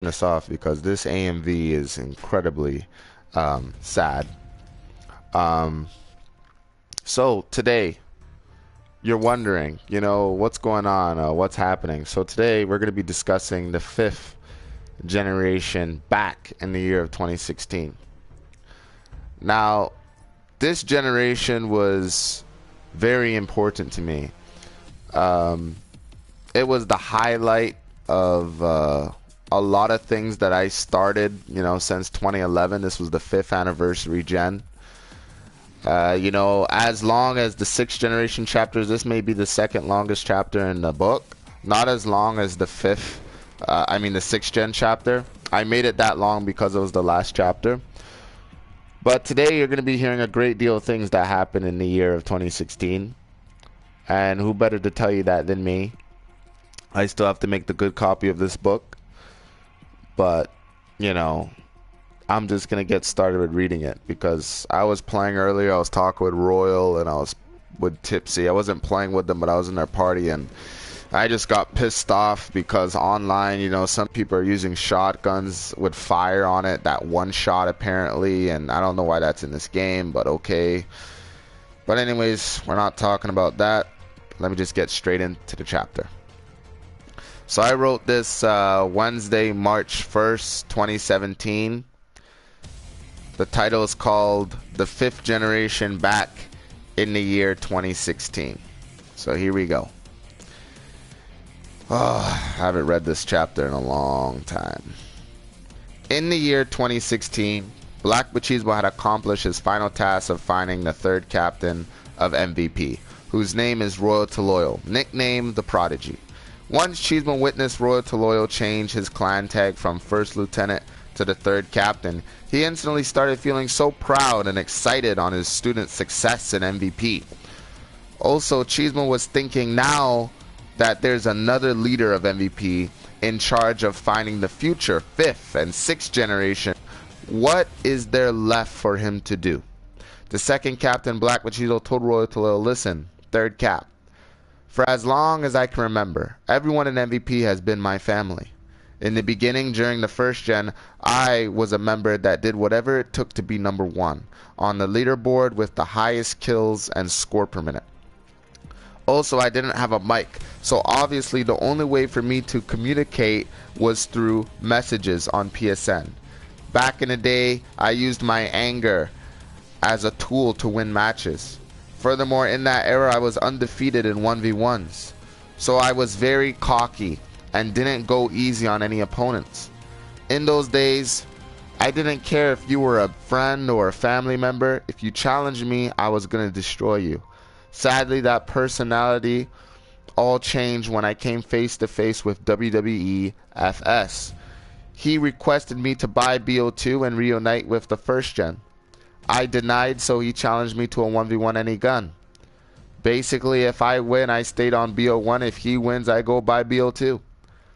this off because this AMV is incredibly sad. Um, so today, you're wondering, what's going on, what's happening. So today we're going to be discussing the fifth generation back in the year of 2016. Now, this generation was very important to me. It was the highlight of a lot of things that I started, since 2011. This was the fifth anniversary gen. As long as the sixth generation chapters, this may be the second longest chapter in the book. Not as long as the the sixth gen chapter. I made it that long because it was the last chapter. But today you're going to be hearing a great deal of things that happened in the year of 2016. And who better to tell you that than me? I still have to make the good copy of this book. But, I'm just going to get started with reading it because I was playing earlier. I was talking with Royal and I was with Tipsy. I wasn't playing with them, but I was in their party and I just got pissed off because online, some people are using shotguns with fire on it. That one shot apparently, and I don't know why that's in this game, but okay. But anyways, we're not talking about that. Let me just get straight into the chapter. So I wrote this Wednesday, March 1st, 2017. The title is called The Fifth Generation Back in the Year 2016. So here we go. I haven't read this chapter in a long time. In the year 2016, Black Cheesemo had accomplished his final task of finding the third captain of MVP, whose name is Royal Taloyal, nicknamed the Prodigy. Once Cheesemo witnessed Royal Taloyal change his clan tag from first lieutenant to the third captain, he instantly started feeling so proud and excited on his student's success in MVP. Also, Cheesemo was thinking now that there's another leader of MVP in charge of finding the future fifth and sixth generation. What is there left for him to do? The second captain, Black Cheesemo, told Royal Taloyal, listen, third cap, for as long as I can remember, everyone in MVP has been my family. In the beginning, during the first gen, I was a member that did whatever it took to be number one on the leaderboard with the highest kills and score per minute. Also, I didn't have a mic, so obviously the only way for me to communicate was through messages on PSN. Back in the day, I used my anger as a tool to win matches. Furthermore, in that era, I was undefeated in 1v1s, so I was very cocky and didn't go easy on any opponents. In those days, I didn't care if you were a friend or a family member. If you challenged me, I was going to destroy you. Sadly, that personality all changed when I came face to face with WWE FS. He requested me to buy BO2 and reunite with the first gen. I denied, so he challenged me to a 1v1 any gun. Basically, if I win, I stayed on BO1. If he wins, I go buy BO2.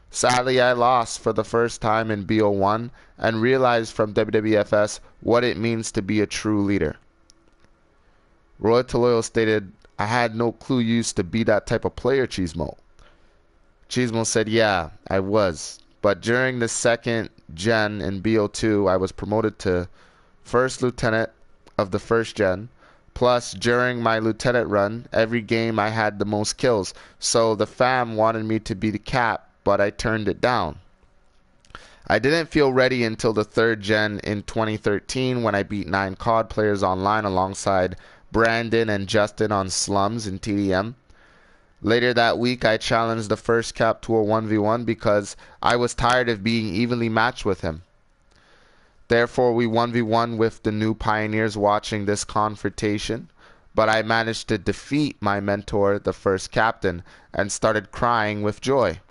Sadly, I lost for the first time in BO1 and realized from WWFS what it means to be a true leader. Roy Taloyal stated, I had no clue you used to be that type of player, Cheesemo. Cheesemo said, yeah, I was. But during the second gen in BO2, I was promoted to first lieutenant of the first gen. Plus, during my lieutenant run, every game I had the most kills. So the fam wanted me to be the cap, but I turned it down. I didn't feel ready until the third gen in 2013 when I beat 9 COD players online alongside Brandon and Justin on Slums in TDM. Later that week, I challenged the first cap to a 1v1 because I was tired of being evenly matched with him. Therefore, we 1v1 with the new pioneers watching this confrontation, but I managed to defeat my mentor, the first captain, and started crying with joy.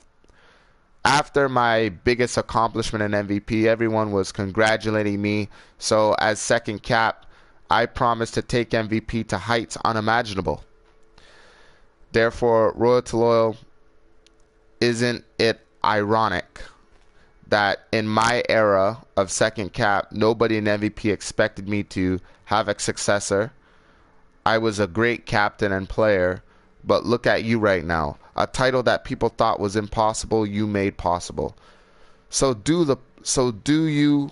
After my biggest accomplishment in MVP, everyone was congratulating me, so as second cap, I promised to take MVP to heights unimaginable. Therefore, Royal Taloyal, isn't it ironic that in my era of second cap, nobody in MVP expected me to have a successor? I was a great captain and player, but look at you right now. A title that people thought was impossible, you made possible. So do you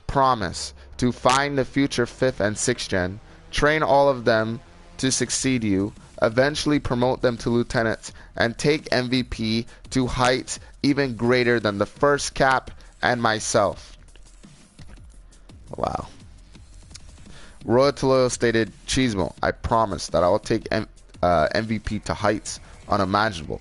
promise to find the future 5th and 6th gen, train all of them to succeed you, eventually promote them to lieutenants, and take MVP to heights even greater than the first Cap and myself? Wow. Royal Toloyo stated, Cheesemo, I promise that I will take MVP to heights unimaginable.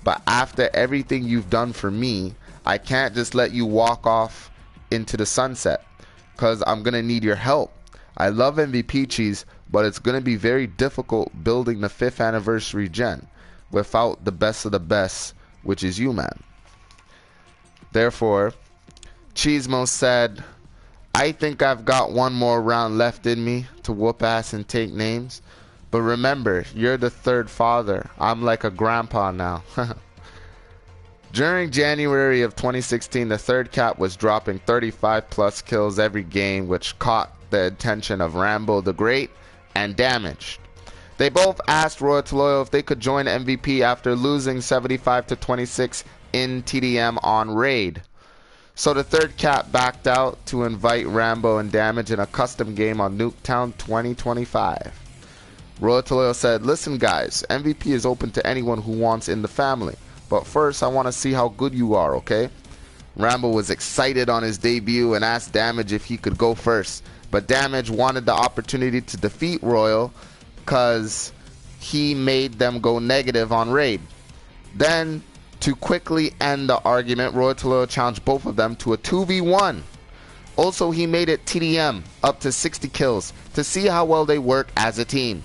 But after everything you've done for me, I can't just let you walk off into the sunset, because I'm going to need your help. I love MVP, Cheese, but it's going to be very difficult building the 5th anniversary gen without the best of the best, which is you, man. Therefore, Cheesemo said, I think I've got one more round left in me to whoop ass and take names. But remember, you're the 3rd father. I'm like a grandpa now. During January of 2016, the 3rd Cap was dropping 35 plus kills every game, which caught the attention of Rambo the Great and Damaged. They both asked Royal Toloyo if they could join MVP after losing 75 to 26 in TDM on Raid. So the 3rd Cap backed out to invite Rambo and Damage in a custom game on Nuketown 2025. Royal Toloyo said, listen guys, MVP is open to anyone who wants in the family. But first, I want to see how good you are, okay? Rambo was excited on his debut and asked Damage if he could go first. But Damage wanted the opportunity to defeat Royal because he made them go negative on Raid. Then, to quickly end the argument, Royal Toloyo challenged both of them to a 2v1. Also, he made it TDM up to 60 kills to see how well they work as a team.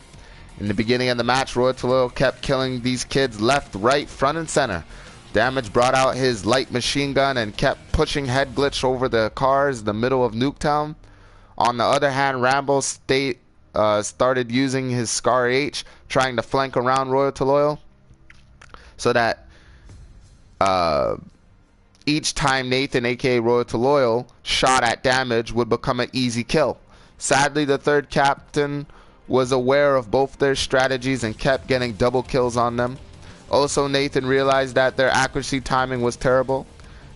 In the beginning of the match, Royal Toloyo kept killing these kids left, right, front, and center. Damage brought out his light machine gun and kept pushing head glitch over the cars in the middle of Nuketown. On the other hand, Rambo started using his Scar H, trying to flank around Royal Toloyo, so that each time Nathan, aka Royal Toloyo, shot at Damage would become an easy kill. Sadly, the 3rd captain was aware of both their strategies and kept getting double kills on them. Also, Nathan realized that their accuracy timing was terrible.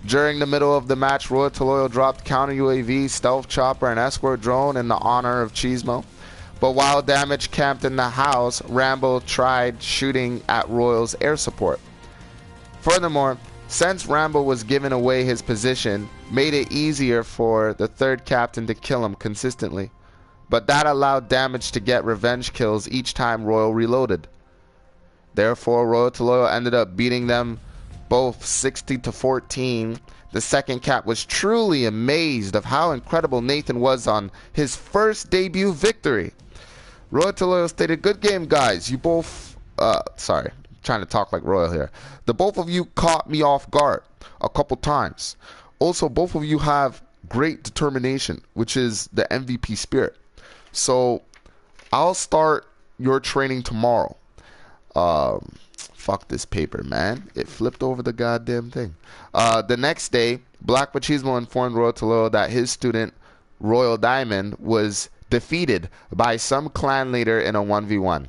During the middle of the match, Royal Toloyo dropped counter UAV, stealth chopper, and escort drone in the honor of Cheesemo. But while Damage camped in the house, Rambo tried shooting at Royal's air support. Furthermore, since Rambo was giving away his position, made it easier for the 3rd captain to kill him consistently. But that allowed Damage to get revenge kills each time Royal reloaded. Therefore, Royal Toloyo ended up beating them both 60 to 14. The 2nd Cap was truly amazed of how incredible Nathan was on his first debut victory. Royal Toloyo stated, good game guys, you both, sorry, trying to talk like Royal here. The both of you caught me off guard a couple times. Also, both of you have great determination, which is the MVP spirit. So, I'll start your training tomorrow. Fuck this paper, man. It flipped over the goddamn thing. The next day, Black Machismo informed Royal Toloyo that his student, Royal Diamond, was defeated by some clan leader in a 1v1.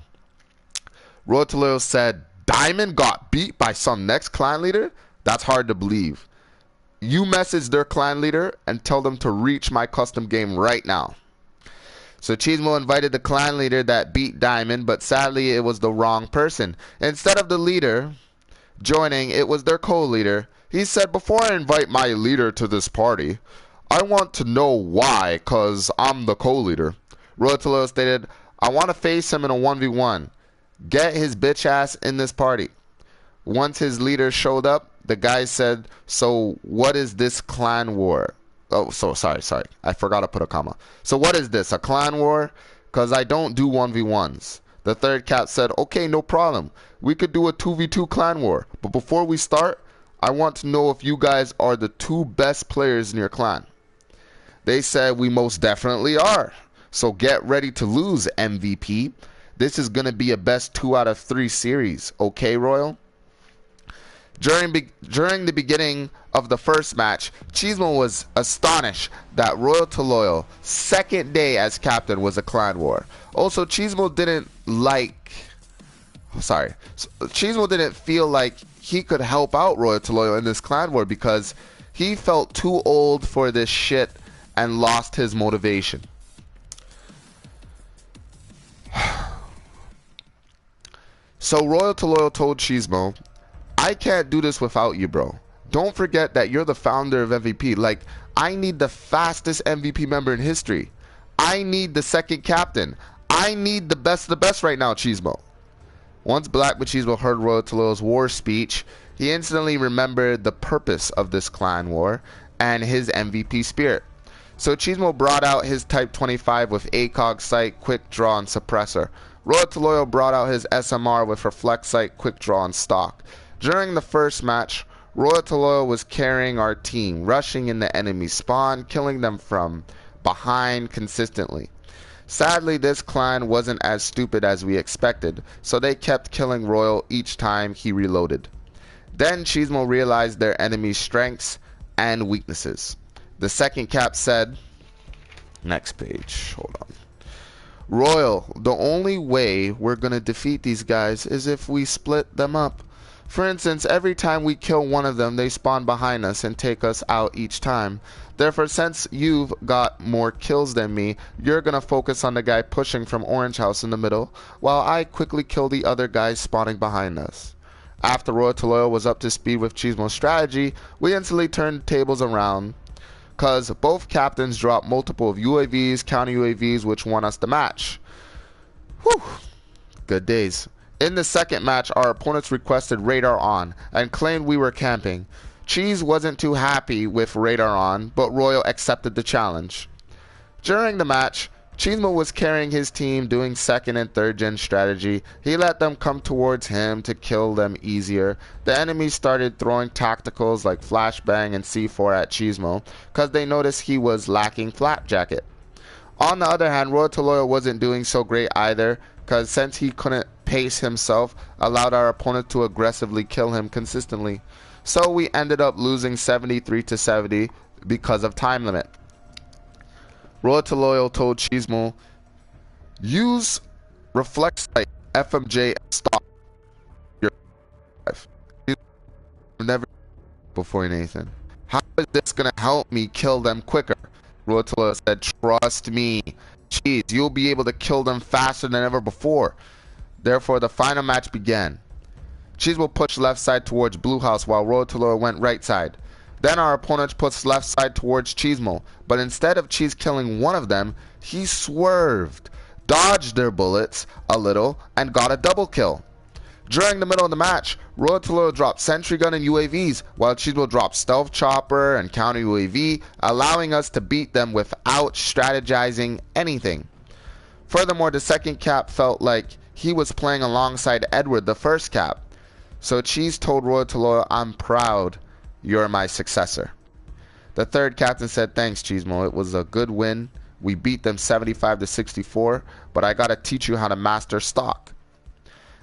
Royal Toloyo said, Diamond got beat by some next clan leader? That's hard to believe. You message their clan leader and tell them to reach my custom game right now. So Cheesemo invited the clan leader that beat Diamond, but sadly it was the wrong person. Instead of the leader joining, it was their co-leader. He said, before I invite my leader to this party, I want to know why, cause I'm the co-leader. Royal Toloyo stated, I want to face him in a 1v1. Get his bitch ass in this party. Once his leader showed up, the guy said, so what is this clan war? Oh, so sorry. I forgot to put a comma. So what is this, a clan war? Because I don't do 1v1s. The 3rd Cap said, okay, no problem. We could do a 2v2 clan war. But before we start, I want to know if you guys are the 2 best players in your clan. They said, we most definitely are. So get ready to lose, MVP. This is going to be a best 2 out of 3 series. Okay, Royal? During the beginning of the first match, Cheesemo was astonished that Royal Toloyo, 2nd day as captain, was a clan war. Also, Cheesemo didn't feel like he could help out Royal Toloyo in this clan war because He felt too old for this shit and lost his motivation. So Royal to Loyal told Cheesemo, I can't do this without you, bro. Don't forget that you're the founder of MVP. Like, I need the fastest MVP member in history. I need the second captain. I need the best of the best right now, Cheesemo. Once Black Machismo heard Royal to Loyal's war speech, he instantly remembered the purpose of this clan war and his MVP spirit. So Cheesemo brought out his Type 25 with ACOG sight, quick draw, and suppressor. Royal to Loyal brought out his SMR with reflect sight, quick draw, and stock. During the first match, Royal to Loyal was carrying our team, rushing in the enemy spawn, killing them from behind consistently. Sadly, this clan wasn't as stupid as we expected, so they kept killing Royal each time he reloaded. Then Cheesemo realized their enemy's strengths and weaknesses. The second cap said, next page, hold on. Royal, the only way we're gonna defeat these guys is if we split them up. For instance, every time we kill one of them, they spawn behind us and take us out each time. Therefore, since you've got more kills than me, you're gonna focus on the guy pushing from Orange House in the middle, while I quickly kill the other guys spawning behind us. After Royal to Loyal was up to speed with Cheesemo's strategy, we instantly turned tables around, cause both captains dropped multiple of UAVs, counter UAVs, which won us the match. Whew, good days. In the second match, our opponents requested radar on and claimed we were camping. Cheese wasn't too happy with radar on, but Royal accepted the challenge. During the match, Cheesemo was carrying his team doing second and third gen strategy. He let them come towards him to kill them easier. The enemy started throwing tacticals like flashbang and C4 at Cheesemo because they noticed he was lacking flak jacket. On the other hand, Royal to Loyal wasn't doing so great either, because since he couldn't pace himself, allowed our opponent to aggressively kill him consistently. So we ended up losing 73-70 because of time limit. Royal to Loyal told Cheesemo, use reflex sight, FMJ, stop your life. Never before Nathan. How is this gonna help me kill them quicker? Royal to Loyal said, trust me. Cheese, you'll be able to kill them faster than ever before. Therefore, the final match began. Cheesemo pushed left side towards Blue House while Royal to Loyal went right side. Then our opponent puts left side towards Cheesemo, but instead of Cheese killing one of them, he swerved, dodged their bullets a little, and got a double kill. During the middle of the match, Royal to Loyal dropped sentry gun and UAVs, while Cheesemo dropped stealth chopper and counter UAV, allowing us to beat them without strategizing anything. Furthermore, the second cap felt like he was playing alongside Edward, the first cap. So Cheese told Royal to Loyal, I'm proud you're my successor. The third captain said, thanks Cheesemo, it was a good win. We beat them 75-64, but I gotta teach you how to master stock.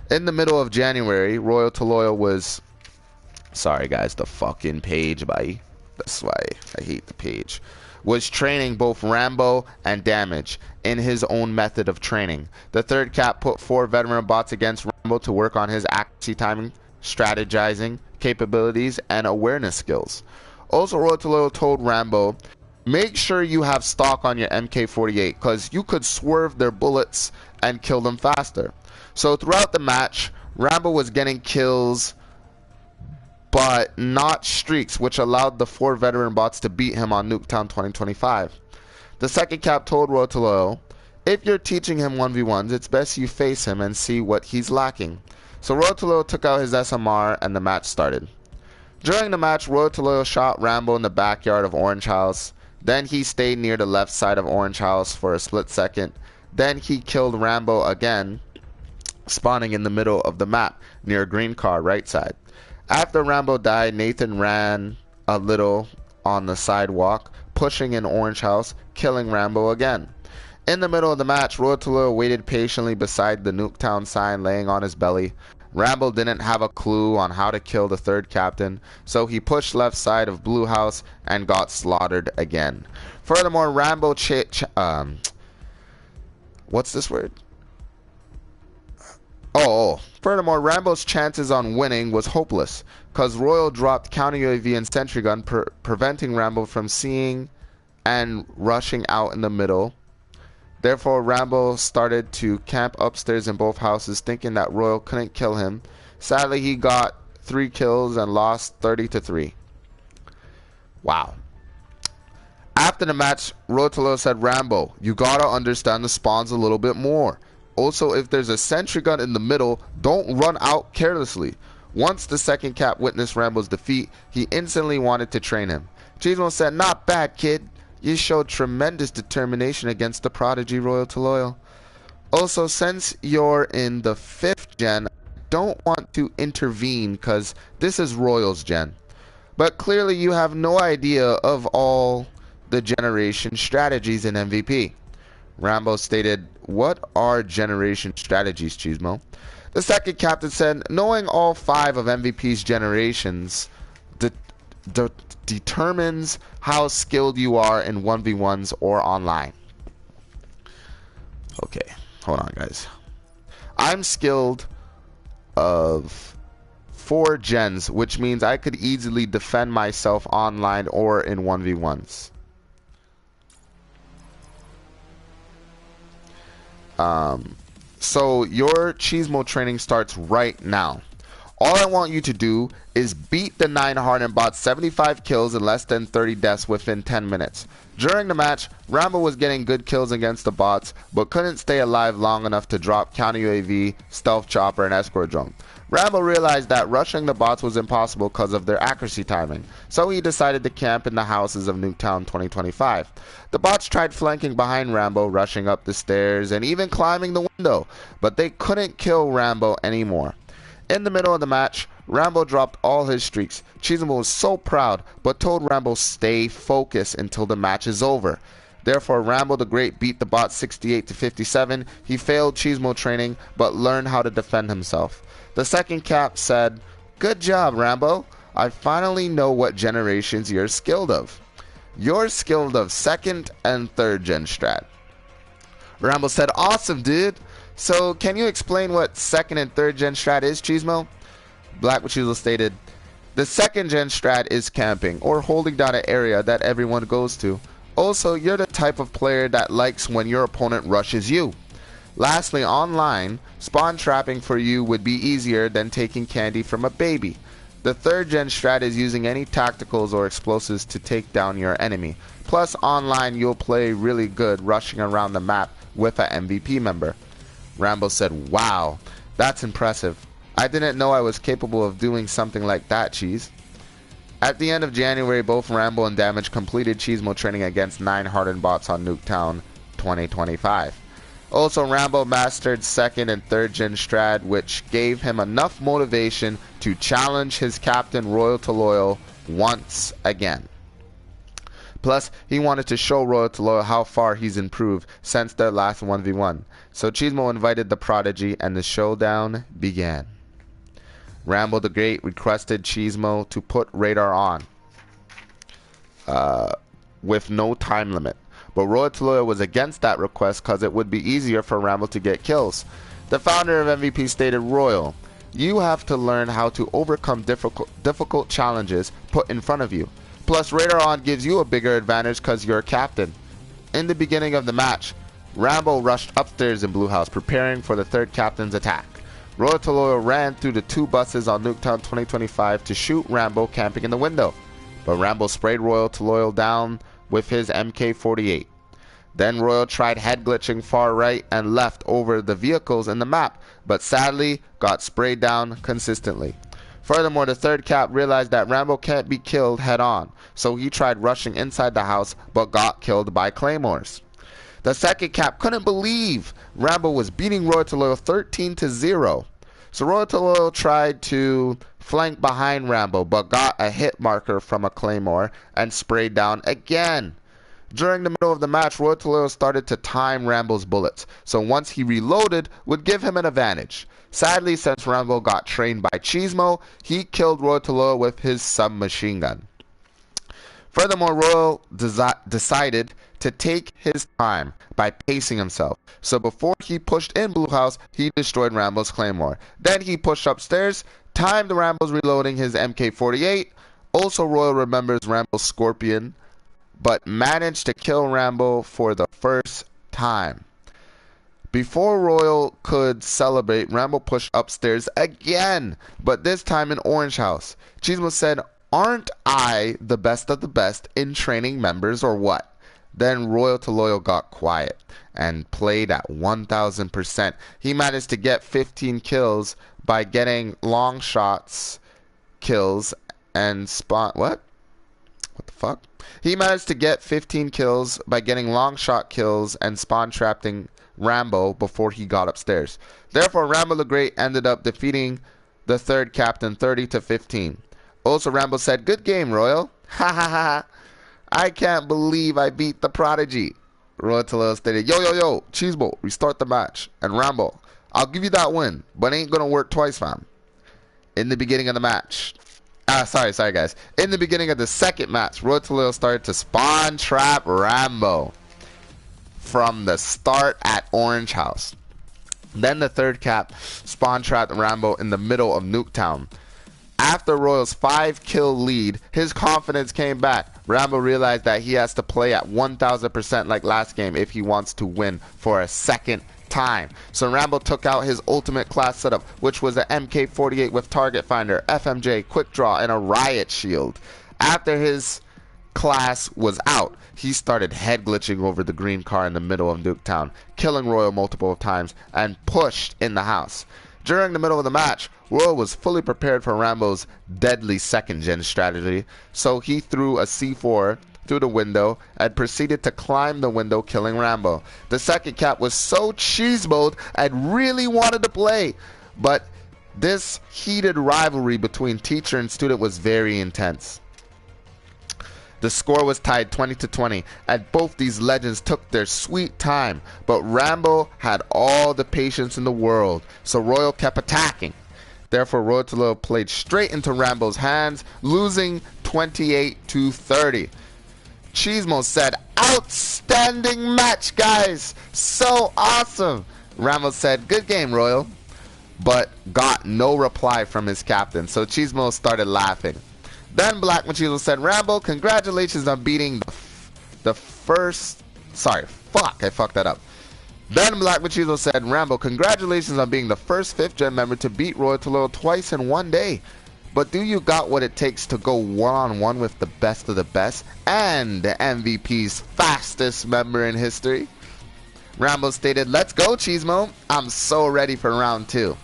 In the middle of January, Royal to Loyal was, sorry guys, the fucking page, bye. That's why I hate the page. Was training both Rambo and Damage in his own method of training. The third cap put 4 veteran bots against Rambo to work on his accuracy timing, strategizing capabilities, and awareness skills. Also, Royal to Loyal told Rambo, make sure you have stock on your MK48 because you could swerve their bullets and kill them faster. So throughout the match, Rambo was getting kills but not streaks, which allowed the 4 veteran bots to beat him on Nuketown 2025. The second cap told Royal to Loyal, if you're teaching him 1v1s, it's best you face him and see what he's lacking. So Royal to Loyal took out his SMR and the match started. During the match, Royal to Loyal shot Rambo in the backyard of Orange House. Then he stayed near the left side of Orange House for a split second. Then he killed Rambo again, spawning in the middle of the map near Green Car right side. After Rambo died, Nathan ran a little on the sidewalk, pushing in Orange House, killing Rambo again. In the middle of the match, Royal to Loyal waited patiently beside the Nuketown sign laying on his belly. Rambo didn't have a clue on how to kill the third captain, so he pushed left side of Blue House and got slaughtered again. Furthermore, Rambo what's this word? Furthermore, Rambo's chances on winning was hopeless, cause Royal dropped counter UAV and sentry gun, preventing Rambo from seeing and rushing out in the middle. Therefore, Rambo started to camp upstairs in both houses, thinking that Royal couldn't kill him. Sadly, he got 3 kills and lost 30-3. Wow. After the match, Royal Toledo said, Rambo, you gotta understand the spawns a little bit more. Also, if there's a sentry gun in the middle, don't run out carelessly. Once the second cap witnessed Rambo's defeat, he instantly wanted to train him. Cheesemo said, not bad, kid. You showed tremendous determination against the prodigy Royal Toledo. Also, since you're in the 5th gen, I don't want to intervene because this is Royal's gen. But clearly you have no idea of all the generation strategies in MVP. Rambo stated, what are generation strategies, Cheesemo? The second captain said, knowing all 5 of MVP's generations determines how skilled you are in 1v1s or online. Okay, hold on guys. I'm skilled of 4 gens, which means I could easily defend myself online or in 1v1s. So your Cheesemo training starts right now. All I want you to do is beat the 9 hardened bots 75 kills and less than 30 deaths within 10 minutes. During the match, Rambo was getting good kills against the bots, but couldn't stay alive long enough to drop counter UAV, stealth chopper, and escort drone. Rambo realized that rushing the bots was impossible because of their accuracy timing, so he decided to camp in the houses of Nuketown 2025. The bots tried flanking behind Rambo, rushing up the stairs, and even climbing the window, but they couldn't kill Rambo anymore. In the middle of the match, Rambo dropped all his streaks. Cheesemo was so proud, but told Rambo stay focused until the match is over. Therefore, Rambo the Great beat the bot 68-57. He failed Cheesemo training, but learned how to defend himself. The second cap said, good job, Rambo. I finally know what generations you're skilled of. You're skilled of 2nd and 3rd gen strat. Rambo said, awesome, dude. So, can you explain what 2nd and 3rd gen strat is, Cheesemo? Black Cheesemo stated, the 2nd gen strat is camping, or holding down an area that everyone goes to. Also, you're the type of player that likes when your opponent rushes you. Lastly, online, spawn trapping for you would be easier than taking candy from a baby. The 3rd gen strat is using any tacticals or explosives to take down your enemy. Plus, online, you'll play really good rushing around the map with an MVP member. Rambo said, wow, that's impressive. I didn't know I was capable of doing something like that, Cheese. At the end of January, both Rambo and Damage completed Cheesemo training against 9 hardened bots on Nuketown 2025. Also, Rambo mastered 2nd and 3rd gen strat, which gave him enough motivation to challenge his captain Royal Toledo once again. Plus, he wanted to show Royal Toledo how far he's improved since their last 1v1. So Cheesemo invited the prodigy and the showdown began. Rambo the Great requested Cheesemo to put radar on with no time limit. But Royal Toledo was against that request because it would be easier for Rambo to get kills. The founder of MVP stated, Royal, you have to learn how to overcome difficult challenges put in front of you. Plus, radar on gives you a bigger advantage because you're a captain. In the beginning of the match, Rambo rushed upstairs in Blue House, preparing for the 3rd captain's attack. Royal Toledo ran through the 2 buses on Nuketown 2025 to shoot Rambo camping in the window, but Rambo sprayed Royal Toledo down with his MK48. Then Royal tried head glitching far right and left over the vehicles in the map, but sadly got sprayed down consistently. Furthermore, the 3rd cap realized that Rambo can't be killed head on, so he tried rushing inside the house but got killed by claymores. The 2nd cap couldn't believe Rambo was beating Royal Toledo 13-0. So Royal Toledo tried to flank behind Rambo but got a hit marker from a claymore and sprayed down again. During the middle of the match, Royal Toledo started to time Rambo's bullets, so once he reloaded would give him an advantage. Sadly, since Rambo got trained by Cheesemo, he killed Royal Toledo with his submachine gun. Furthermore, Royal decided to take his time by pacing himself. So before he pushed in Blue House, he destroyed Rambo's Claymore. Then he pushed upstairs, timed Rambo's reloading his MK48. Also, Royal remembers Rambo's Scorpion, but managed to kill Rambo for the first time. Before Royal could celebrate, Rambo pushed upstairs again, but this time in Orange House. Cheesemo said, "Aren't I the best of the best in training members or what?" Then Royal to Loyal got quiet and played at 1000%. He managed to get 15 kills by getting long shots kills and spawn... What the fuck? He managed to get 15 kills by getting long shot kills and spawn trapping Rambo before he got upstairs. Therefore, Rambo the Great ended up defeating the third captain 30-15. Also, Rambo said, "Good game, Royal. Ha ha ha. I can't believe I beat the Prodigy." Royal Toledo stated, Yo, Cheesemo, restart the match. And Rambo, "I'll give you that win, but it ain't gonna work twice, fam." In the beginning of the match. Sorry, guys. In the beginning of the second match, Royal Toledo started to spawn trap Rambo from the start at Orange House. Then the third cap spawn trapped Rambo in the middle of Nuketown. After Royal's 5-kill lead, his confidence came back. Rambo realized that he has to play at 1000% like last game if he wants to win for a second time. So Rambo took out his ultimate class setup, which was an MK48 with target finder, FMJ, quick draw, and a riot shield. After his class was out, he started head glitching over the green car in the middle of Nuketown, killing Royal multiple times, and pushed in the house. During the middle of the match, Royal was fully prepared for Rambo's deadly second-gen strategy, so he threw a C4 through the window and proceeded to climb the window, killing Rambo. The second cap was so cheesemoed and really wanted to play, but this heated rivalry between teacher and student was very intense. The score was tied 20-20, and both these legends took their sweet time, but Rambo had all the patience in the world, so Royal kept attacking. Therefore, Royal Toledo played straight into Rambo's hands, losing 28-30. Cheesemo said, "Outstanding match, guys! So awesome!" Rambo said, "Good game, Royal," but got no reply from his captain, so Cheesemo started laughing. Then Black Machismo said, "Rambo, congratulations on beating the first..." Sorry, fuck, I fucked that up. Then Black Machismo said, "Rambo, congratulations on being the first 5th gen member to beat Royal Toledo twice in one day. But do you got what it takes to go one-on-one with the best of the best and the MVP's fastest member in history?" Rambo stated, "Let's go, Cheesemo. I'm so ready for round 2.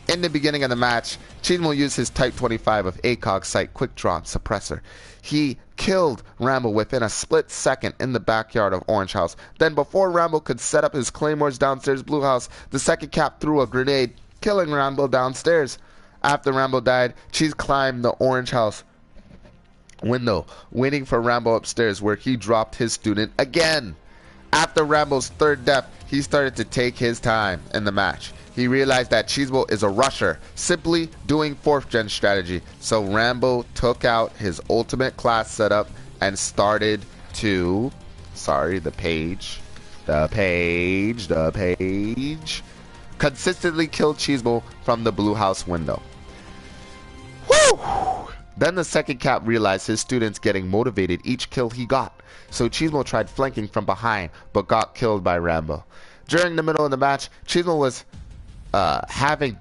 In the beginning of the match, Cheesemo used his Type 25 of ACOG sight quick draw suppressor. He killed Rambo within a split second in the backyard of Orange House. Then before Rambo could set up his claymores downstairs Blue House, the second cap threw a grenade, killing Rambo downstairs. After Rambo died, Cheese climbed the Orange House window, waiting for Rambo upstairs, where he dropped his student again. After Rambo's third death, he started to take his time in the match. He realized that Cheesemo is a rusher, simply doing 4th gen strategy. So Rambo took out his ultimate class setup and started to... Sorry, the page. Consistently killed Cheesemo from the Blue House window. Woo! Then the second cap realized his students getting motivated each kill he got. So Cheesemo tried flanking from behind, but got killed by Rambo. During the middle of the match, Cheesemo was having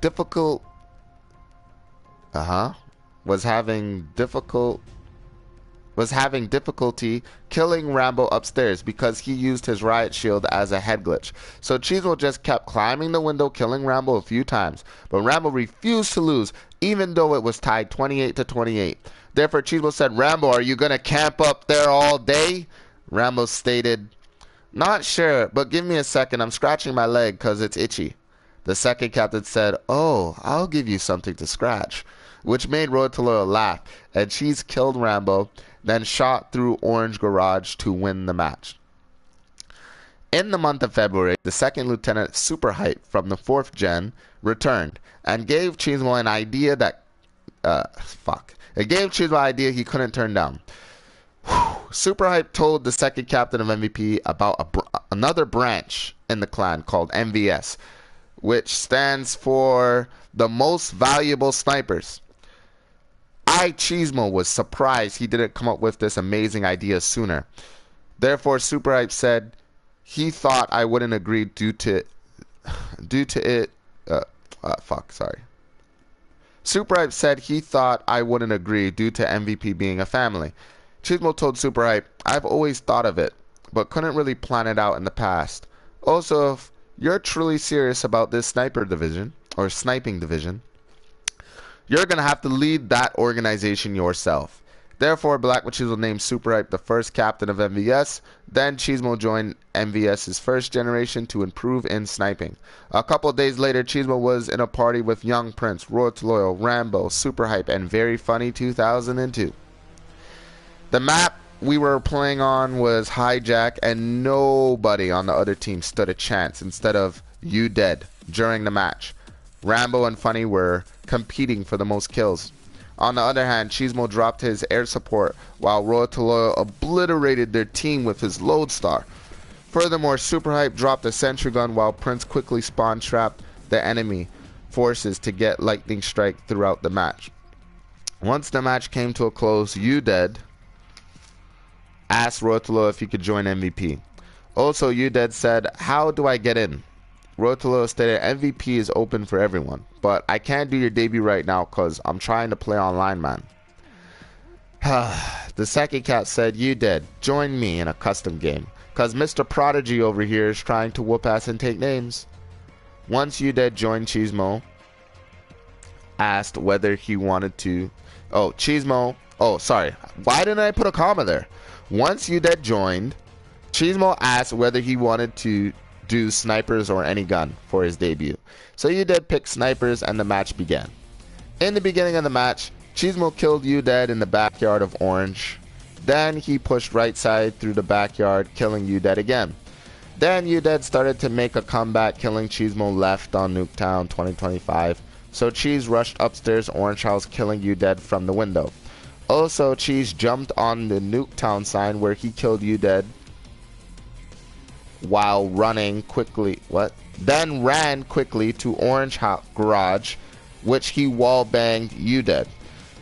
difficulty killing Rambo upstairs because he used his riot shield as a head glitch. So Cheesemo just kept climbing the window, killing Rambo a few times, but Rambo refused to lose, even though it was tied 28-28. Therefore, Cheesemo said, "Rambo, are you gonna camp up there all day?" Rambo stated, "Not sure, but give me a second. I'm scratching my leg because it's itchy." The second captain said, "Oh, I'll give you something to scratch," which made Royal Toledo laugh, and Cheese killed Rambo, then shot through Orange Garage to win the match. In the month of February, the second lieutenant Super Hype from the 4th gen returned and gave Cheesemo an idea that... It gave Cheesemo an idea he couldn't turn down. Super Hype told the second captain of MVP about another branch in the clan called MVS, which stands for the most valuable snipers. Cheesemo was surprised he didn't come up with this amazing idea sooner. Therefore, Super Hype said he thought I wouldn't agree due to it. Super Hype said he thought I wouldn't agree due to MVP being a family. Cheesemo told Super Hype, I've always thought of it, but couldn't really plan it out in the past. Also, if you're truly serious about this sniping division, you're going to have to lead that organization yourself. Therefore, Black with Cheesemo named Super Hype the first captain of MVS. Then Cheesemo joined MVS's first generation to improve in sniping. A couple days later, Cheesemo was in a party with Young Prince, Royal to Loyal, Rambo, Super Hype, and Very Funny 2002. The map we were playing on was Hijack, and nobody on the other team stood a chance instead of You Dead during the match. Rambo and Funny were competing for the most kills. On the other hand, Cheesemo dropped his air support while Royal to Loyal obliterated their team with his Lodestar. Furthermore, Super Hype dropped a sentry gun while Prince quickly spawn trapped the enemy forces to get lightning strike throughout the match. Once the match came to a close, You Dead asked Royal to Loyal if he could join MVP. Also, You Dead said, how do I get in? Royal to Loyal stated MVP is open for everyone, but I can't do your debut right now because I'm trying to play online, man. The second cat said, You Dead, join me in a custom game, because Mr. Prodigy over here is trying to whoop ass and take names. Once You Dead joined, Cheesemo asked whether he wanted to... why didn't I put a comma there? Once You Dead joined, Cheesemo asked whether he wanted to do snipers or any gun for his debut. So You Dead picked snipers and the match began. In the beginning of the match, Cheesemo killed You Dead in the backyard of Orange. Then he pushed right side through the backyard, killing You Dead again. Then You Dead started to make a comeback, killing Cheesemo left on Nuketown 2025. So Cheese rushed upstairs Orange House, killing You Dead from the window. Also, Cheese jumped on the Nuketown sign where he killed You Dead while running quickly. Then ran quickly to Orange Garage, which he wall banged You Dead.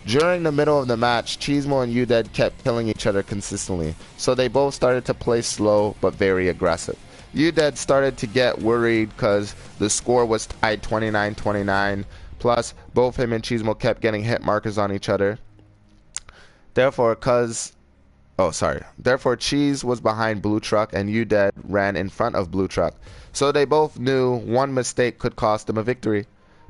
During the middle of the match, Cheesemo and You Dead kept killing each other consistently, so they both started to play slow but very aggressive. You Dead started to get worried because the score was tied 29-29. Plus, both him and Cheesemo kept getting hit markers on each other. Therefore, Cheese was behind Blue Truck and You Dead ran in front of Blue Truck. So they both knew one mistake could cost them a victory.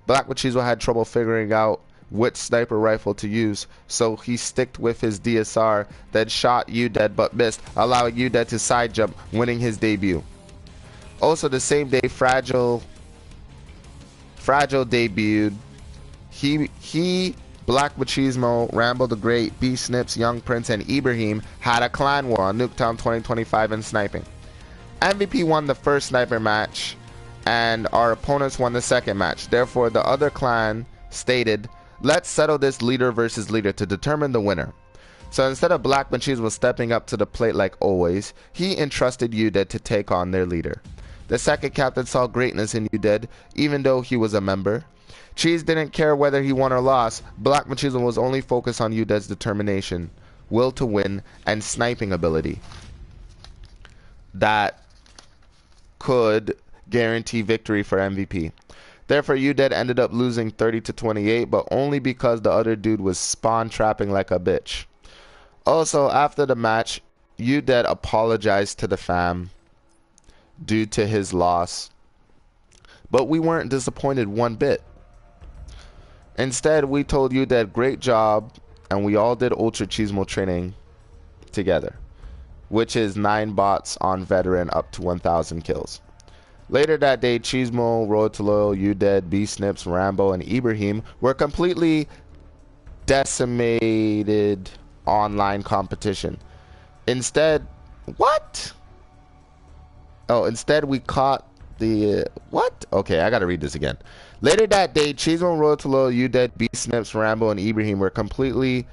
Black with Cheesemo had trouble figuring out which sniper rifle to use, so he sticked with his DSR, then shot You Dead but missed, allowing You Dead to side jump, winning his debut. Also the same day, Fragile debuted. He Black Machismo, Rambo the Great, B Snips, Young Prince, and Ibrahim had a clan war on Nuketown 2025 in sniping. MVP won the first sniper match, and our opponents won the second match. Therefore, the other clan stated, let's settle this leader versus leader to determine the winner. So instead of Black Machismo stepping up to the plate like always, he entrusted You Dead to take on their leader. The second captain saw greatness in You Dead, even though he was a member. Cheese didn't care whether he won or lost. Black Machismo was only focused on You Dead's determination, will to win, and sniping ability that could guarantee victory for MVP. Therefore, You Dead ended up losing 30-28, but only because the other dude was spawn trapping like a bitch. Also, after the match, You Dead apologized to the fam due to his loss, but we weren't disappointed one bit. Instead, we told You Dead great job, and we all did Ultra Cheesemo training together, which is 9 bots on veteran up to 1,000 kills. Later that day, Cheesemo, Road to Loyal, You Dead, B Snips, Rambo, and Ibrahim were completely decimated online competition. Instead, instead we caught the... Okay, I gotta read this again. Later that day, Cheesemo, Road to Loyal, You Dead, B Snips, Rambo, and Ibrahim were completely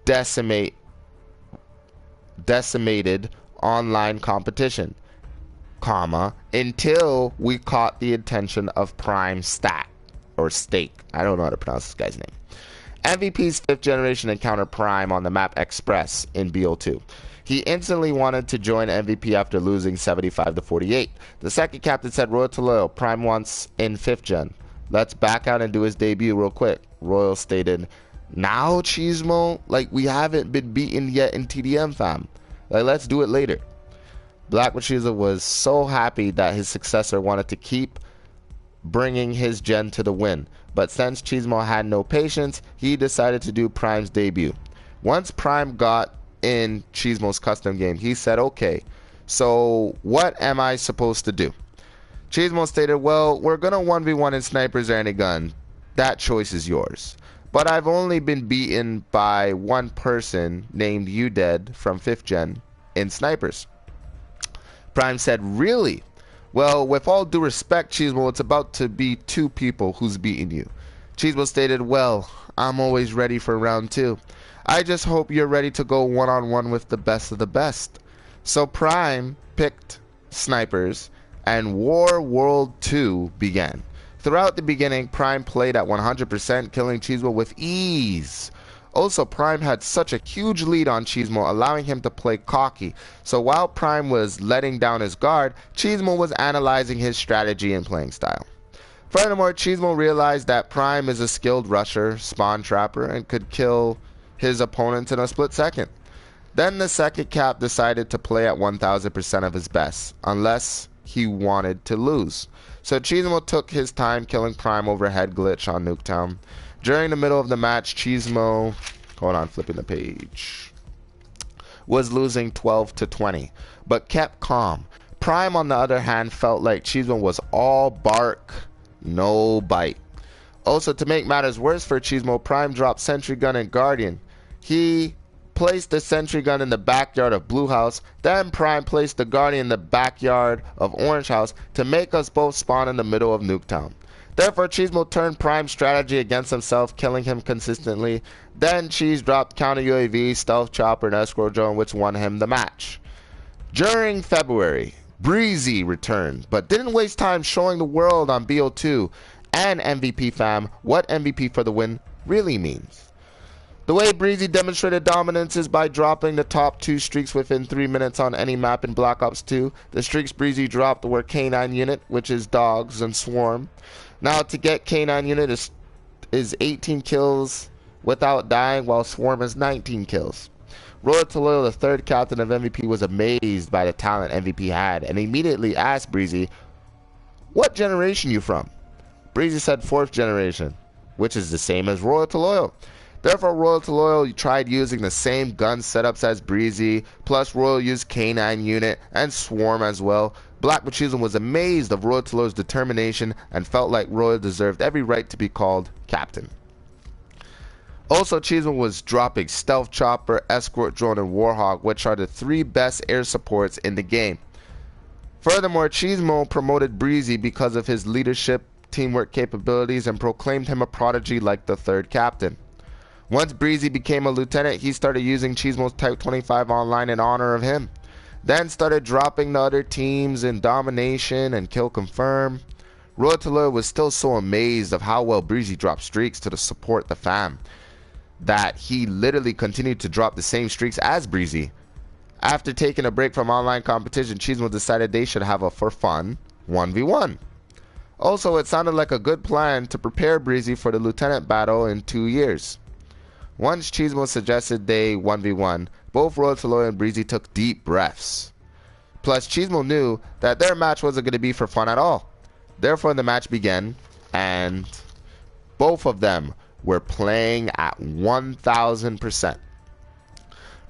decimated decimated online competition, comma, until we caught the attention of Prime Stat, or Stake. I don't know how to pronounce this guy's name. MVP's 5th generation encountered Prime on the map Express in BO2. He instantly wanted to join MVP after losing 75 to 48. The second captain said, Royal to Loyal, Prime wants in 5th gen. Let's back out and do his debut real quick. Royal stated, now cheesemo, like we haven't been beaten yet in TDM fam. Like let's do it later. Black Machismo was so happy that his successor wanted to keep bringing his gen to the win. But since Cheesemo had no patience, he decided to do Prime's debut. Once Prime got in Cheesemo's custom game, he said, okay, so what am I supposed to do? Cheesemo stated, well, we're going to 1v1 in snipers or any gun. That choice is yours. But I've only been beaten by one person named UDead from 5th gen in snipers. Prime said, really? Well, with all due respect, Cheesemo, it's about to be 2 people who's beating you. Cheesemo stated, well, I'm always ready for round 2. I just hope you're ready to go one-on-one with the best of the best. So Prime picked snipers, and War World 2 began. Throughout the beginning, Prime played at 100%, killing Cheesemo with ease. Also, Prime had such a huge lead on Cheesemo, allowing him to play cocky. So while Prime was letting down his guard, Cheesemo was analyzing his strategy and playing style. Furthermore, Cheesemo realized that Prime is a skilled rusher, spawn trapper, and could kill his opponents in a split second. Then the second cap decided to play at 1000% of his best, unless he wanted to lose. So Cheesemo took his time killing Prime over head glitch on Nuketown. During the middle of the match, Cheesemo, hold on, flipping the page, was losing 12 to 20, but kept calm. Prime, on the other hand, felt like Cheesemo was all bark, no bite. Also, to make matters worse for Cheesemo, Prime dropped Sentry Gun and Guardian. He placed the Sentry Gun in the backyard of Blue House, then Prime placed the Guardian in the backyard of Orange House to make us both spawn in the middle of Nuketown. Therefore, Cheesemo turned Prime's strategy against himself, killing him consistently. Then Cheese dropped counter UAV, stealth chopper, and escort drone, which won him the match. During February, Breezy returned, but didn't waste time showing the world on BO2 and MVP fam what MVP for the win really means. The way Breezy demonstrated dominance is by dropping the top 2 streaks within 3 minutes on any map in Black Ops 2. The streaks Breezy dropped were K9 Unit, which is Dogs, and Swarm. Now to get K9 Unit is 18 kills without dying, while Swarm is 19 kills. Royal to Loyal, the 3rd captain of MVP, was amazed by the talent MVP had and immediately asked Breezy, what generation you from? Breezy said 4th generation, which is the same as Royal to Loyal. Therefore, Royal to Loyal tried using the same gun setups as Breezy, plus Royal used K9 Unit and Swarm as well. Black Machismo was amazed of Royal to Loyal's determination and felt like Royal deserved every right to be called captain. Also, Cheesemo was dropping Stealth Chopper, Escort Drone, and Warhawk, which are the 3 best air supports in the game. Furthermore, Cheesemo promoted Breezy because of his leadership, teamwork capabilities, and proclaimed him a prodigy like the 3rd captain. Once Breezy became a lieutenant, he started using Cheesemo's Type 25 online in honor of him. Then started dropping the other teams in Domination and Kill Confirm. Royal to Loyal was still so amazed of how well Breezy dropped streaks to support the fam that he literally continued to drop the same streaks as Breezy. After taking a break from online competition, Cheesemo decided they should have a for fun 1v1. Also, it sounded like a good plan to prepare Breezy for the lieutenant battle in 2 years. Once Cheesemo suggested they 1v1, both Royal to Loyal and Breezy took deep breaths. Plus, Cheesemo knew that their match wasn't going to be for fun at all. Therefore, the match began, and both of them were playing at 1000%.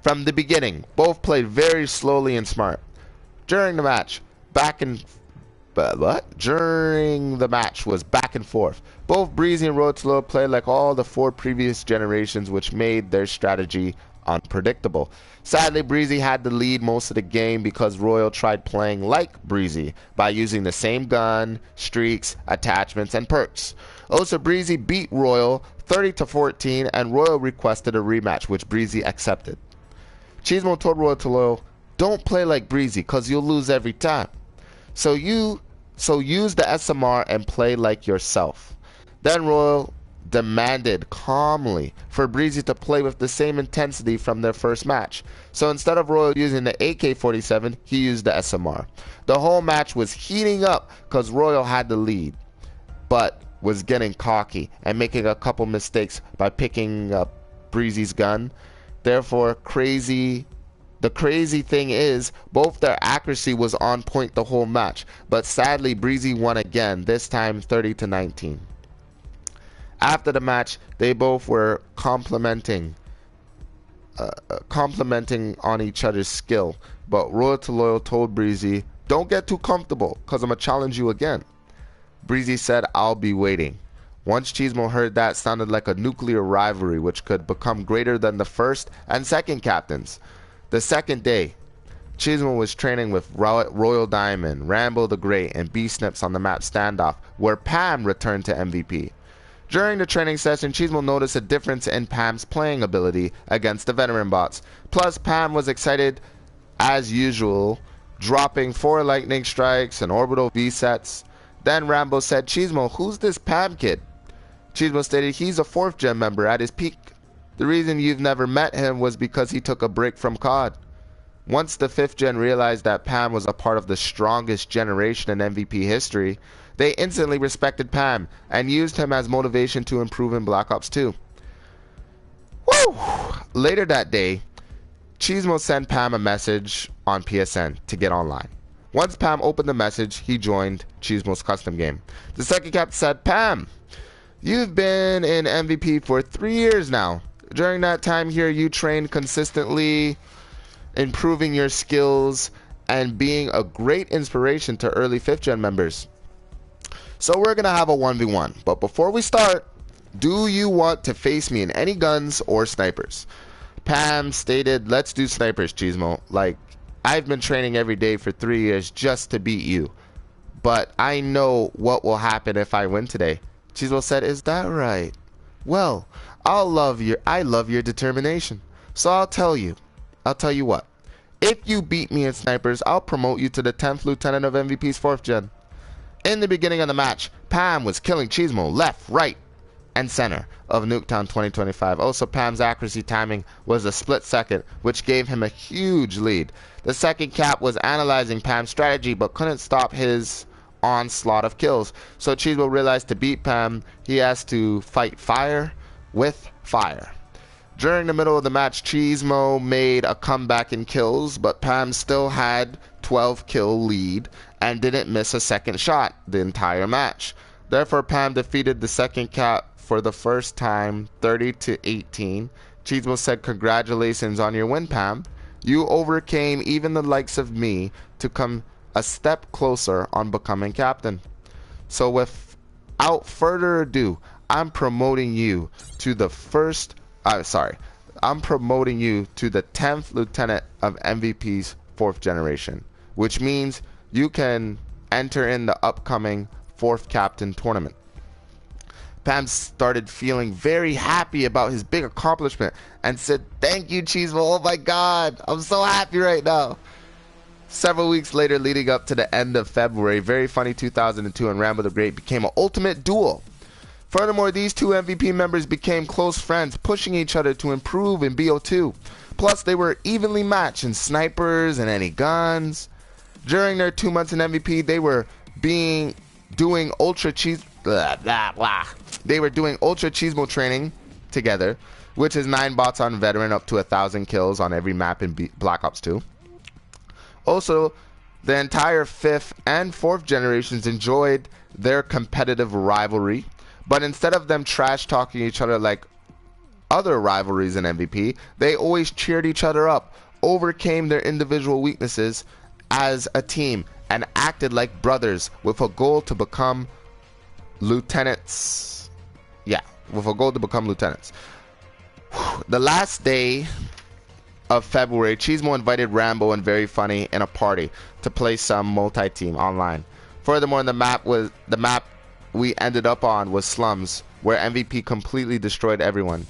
From the beginning, both played very slowly and smart. During the match, During the match was back and forth. Both Breezy and Royal to Loyal played like all the 4 previous generations, which made their strategy unpredictable. Sadly, Breezy had the lead most of the game because Royal tried playing like Breezy by using the same gun, streaks, attachments, and perks. Also, Breezy beat Royal 30 to 14, and Royal requested a rematch, which Breezy accepted. Cheesemo told Royal to Loyal, don't play like Breezy cause you'll lose every time. So use the SMR and play like yourself. Then Royal demanded calmly for Breezy to play with the same intensity from their first match. So instead of Royal using the AK-47, he used the SMR. The whole match was heating up because Royal had the lead, but was getting cocky and making a couple mistakes by picking up Breezy's gun. Therefore, the crazy thing is, both their accuracy was on point the whole match, but sadly Breezy won again, this time 30-19. After the match, they both were complimenting on each other's skill, but Royal to Loyal told Breezy, don't get too comfortable, cause I'ma challenge you again. Breezy said, I'll be waiting. Once Cheesemo heard that, sounded like a nuclear rivalry which could become greater than the first and second captains. The second day, Cheesemo was training with Royal Diamond, Rambo the Great, and B-Snips on the map Standoff, where Pam returned to MVP. During the training session, Cheesemo noticed a difference in Pam's playing ability against the veteran bots. Plus, Pam was excited as usual, dropping 4 lightning strikes and orbital V-sets. Then Rambo said, Cheesemo, who's this Pam kid? Cheesemo stated he's a 4th gen member at his peak. The reason you've never met him was because he took a break from COD. Once the 5th gen realized that Pam was a part of the strongest generation in MVP history, they instantly respected Pam and used him as motivation to improve in Black Ops 2. Woo! Later that day, Cheesemo sent Pam a message on PSN to get online. Once Pam opened the message, he joined Cheesemo's custom game. The second cap said, Pam, you've been in MVP for 3 years now. During that time here, you trained consistently, improving your skills, and being a great inspiration to early 5th gen members. So we're going to have a 1v1. But before we start, do you want to face me in any guns or snipers? Pam stated, let's do snipers, Cheesemo. Like, I've been training every day for 3 years just to beat you. But I know what will happen if I win today. Cheesemo said, is that right? Well, I love your determination. So I'll tell you what. If you beat me in snipers, I'll promote you to the 10th lieutenant of MVP's 4th gen. In the beginning of the match, Pam was killing Cheesemo left, right, and center of Nuketown 2025. Also, Pam's accuracy timing was a split second, which gave him a huge lead. The second cap was analyzing Pam's strategy, but couldn't stop his onslaught of kills. So Cheesemo realized to beat Pam, he has to fight fire with fire. During the middle of the match, Cheesemo made a comeback in kills, but Pam still had 12 kill lead and didn't miss a second shot the entire match. Therefore, Pam defeated the second cap for the first time, 30-18. Cheesemo said, congratulations on your win, Pam. You overcame even the likes of me to come a step closer on becoming captain. So without further ado, I'm promoting you to the 10th lieutenant of MVP's 4th generation, which means you can enter in the upcoming 4th captain tournament. Pam started feeling very happy about his big accomplishment and said, thank you, Cheesemo. Oh my God, I'm so happy right now. Several weeks later, leading up to the end of February, Very Funny 2002 and Rambo the Great became an ultimate duel. Furthermore, these two MVP members became close friends, pushing each other to improve in BO2. Plus, they were evenly matched in snipers and any guns. During their 2 months in MVP, they were doing ultra Cheesemo training together, which is 9 bots on veteran up to 1,000 kills on every map in Black Ops 2. Also, the entire 5th and 4th generations enjoyed their competitive rivalry, but instead of them trash talking each other like other rivalries in MVP, they always cheered each other up, overcame their individual weaknesses as a team, and acted like brothers with a goal to become lieutenants. The last day of February, Cheesemo invited Rambo and Very Funny in a party to play some multi-team online. Furthermore, the map we ended up on was Slums, where MVP completely destroyed everyone.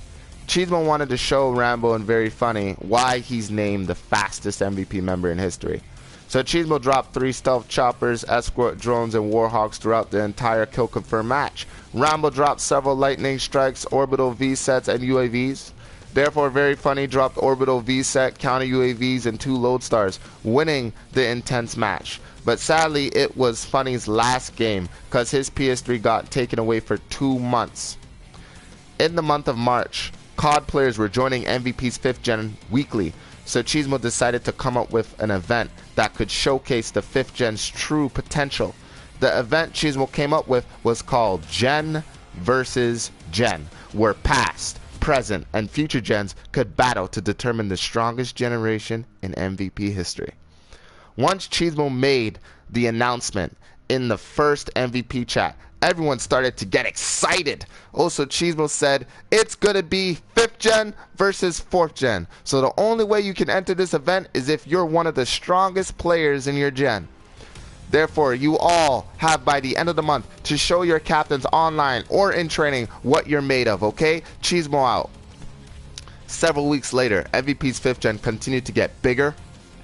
Cheesemo wanted to show Rambo and Very Funny why he's named the fastest MVP member in history. So Cheesemo dropped 3 stealth choppers, escort drones, and warhawks throughout the entire kill confirm match. Rambo dropped several lightning strikes, orbital V-sets, and UAVs. Therefore, Very Funny dropped orbital V-set, counter UAVs, and 2 lodestars, winning the intense match. But sadly, it was Funny's last game because his PS3 got taken away for 2 months. In the month of March, COD players were joining MVP's 5th gen weekly, so Cheesemo decided to come up with an event that could showcase the 5th gen's true potential. The event Cheesemo came up with was called Gen vs. Gen, where past, present, and future gens could battle to determine the strongest generation in MVP history. Once Cheesemo made the announcement in the first MVP chat, everyone started to get excited. Also, Cheesemo said it's going to be 5th gen versus 4th gen. So the only way you can enter this event is if you're one of the strongest players in your gen. Therefore, you all have by the end of the month to show your captains online or in training what you're made of, okay? Cheesemo out. Several weeks later, MVP's 5th gen continued to get bigger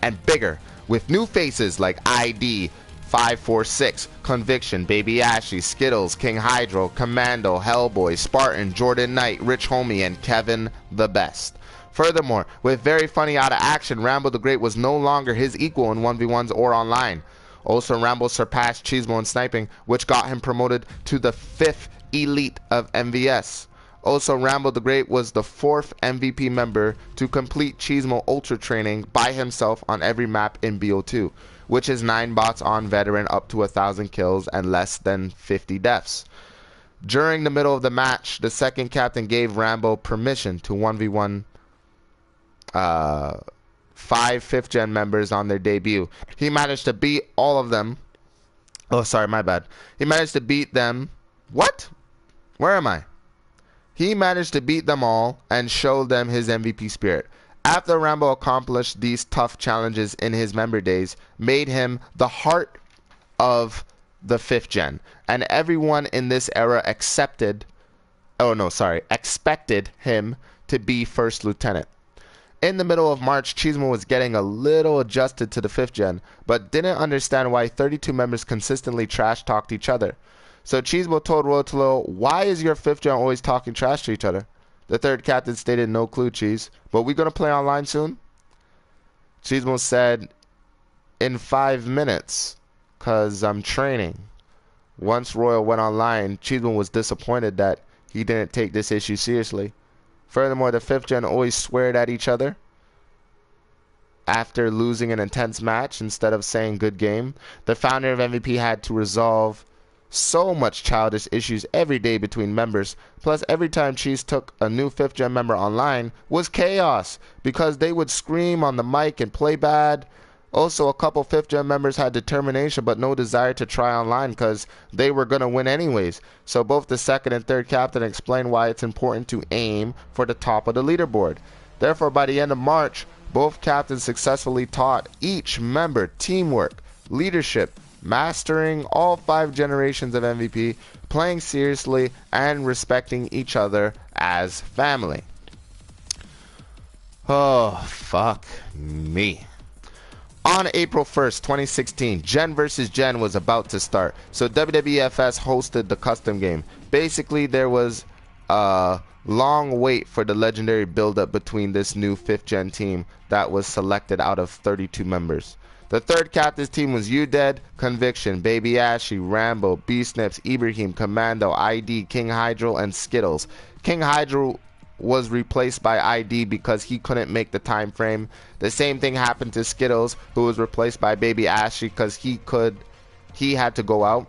and bigger with new faces like ID 546, Conviction, Baby Ashley, Skittles, King Hydro, Commando, Hellboy, Spartan, Jordan Knight, Rich Homie, and Kevin the Best. Furthermore, with Very Funny out of action, Rambo the Great was no longer his equal in 1v1s or online. Also, Rambo surpassed Cheesemo in sniping, which got him promoted to the 5th elite of MVS. Also, Rambo the Great was the 4th MVP member to complete Cheesemo Ultra training by himself on every map in BO2, which is 9 bots on veteran up to 1,000 kills and less than 50 deaths. During the middle of the match, the second captain gave Rambo permission to 1v1 5 5th gen members on their debut. He managed to beat all of them. Oh, sorry, my bad. He managed to beat them. What? Where am I? He managed to beat them all and show them his MVP spirit. After Rambo accomplished these tough challenges in his member days, made him the heart of the 5th gen, and everyone in this era expected him to be first lieutenant. In the middle of March, Cheesemo was getting a little adjusted to the 5th gen, but didn't understand why 32 members consistently trash-talked each other. So Cheesemo told Royal Toledo, "Why is your 5th gen always talking trash to each other?" The third captain stated, "No clue, Cheese, but we gonna play online soon?" Cheesemo said, "In 5 minutes, cause I'm training." Once Royal went online, Cheesemo was disappointed that he didn't take this issue seriously. Furthermore, the 5th gen always sweared at each other after losing an intense match instead of saying good game. The founder of MVP had to resolve so much childish issues every day between members, plus every time Cheese took a new 5th gen member online was chaos because they would scream on the mic and play bad. Also, a couple 5th gen members had determination but no desire to try online because they were going to win anyways. So both the second and third captain explained why it's important to aim for the top of the leaderboard. Therefore, by the end of March, both captains successfully taught each member teamwork, leadership, mastering all 5 generations of MVP, playing seriously, and respecting each other as family. Oh, fuck me. On April 1st, 2016, Gen vs. Gen was about to start, so WWFS hosted the custom game. Basically, there was a long wait for the legendary build-up between this new 5th gen team that was selected out of 32 members. The third captain's team was UDead, Conviction, Baby Ashy, Rambo, B-Snips, Ibrahim, Commando, ID, King Hydro, and Skittles. King Hydro was replaced by ID because he couldn't make the time frame. The same thing happened to Skittles, who was replaced by Baby Ashy because he had to go out.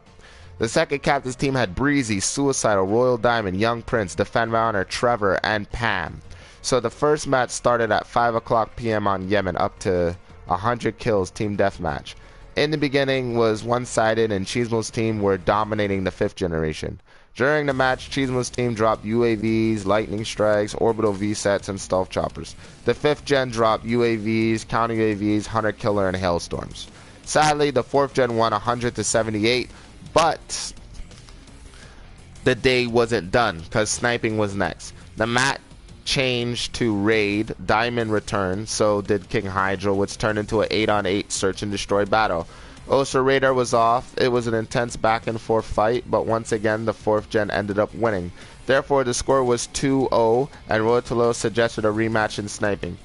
The second captain's team had Breezy, Suicidal, Royal Diamond, Young Prince, Defend My Honor, Trevor, and Pam. So the first match started at 5 o'clock p.m. on Yemen, up to 100 kills team deathmatch. In the beginning was one-sided and Cheesemo's team were dominating the 5th generation. During the match, Cheesemo's team dropped UAVs, lightning strikes, orbital V-sets, and stealth choppers. The 5th gen dropped UAVs, counter UAVs, hunter killer, and hailstorms. Sadly, the 4th gen won 100 to 78, but the day wasn't done because sniping was next. The changed to Raid, Diamond returned, so did King Hydra, which turned into an 8-on-8 search and destroy battle. Also, Radar was off. It was an intense back and forth fight, but once again, the 4th gen ended up winning. Therefore, the score was 2-0, and Royal Toledo suggested a rematch in sniping.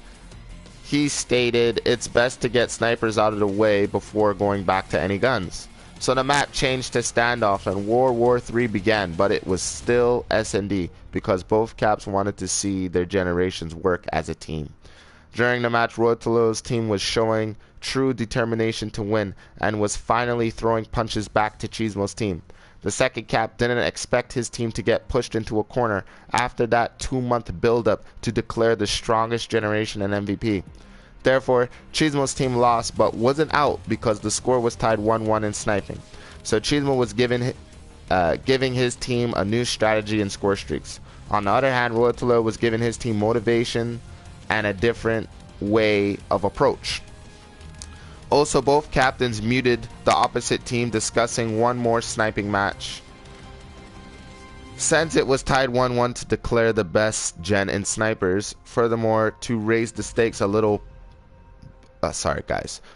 He stated it's best to get snipers out of the way before going back to any guns. So the map changed to standoff and World War III began, but it was still S&D because both caps wanted to see their generations work as a team. During the match, Royal Toledo's team was showing true determination to win and was finally throwing punches back to Cheesemo's team. The second cap didn't expect his team to get pushed into a corner after that 2-month build-up to declare the strongest generation and MVP. Therefore, Cheesemo's team lost but wasn't out because the score was tied 1-1 in sniping. So Cheesemo was giving his team a new strategy and score streaks. On the other hand, Royal Toledo was giving his team motivation and a different way of approach. Also, both captains muted the opposite team, discussing one more sniping match. Since it was tied 1-1 to declare the best gen in snipers, furthermore, to raise the stakes a little,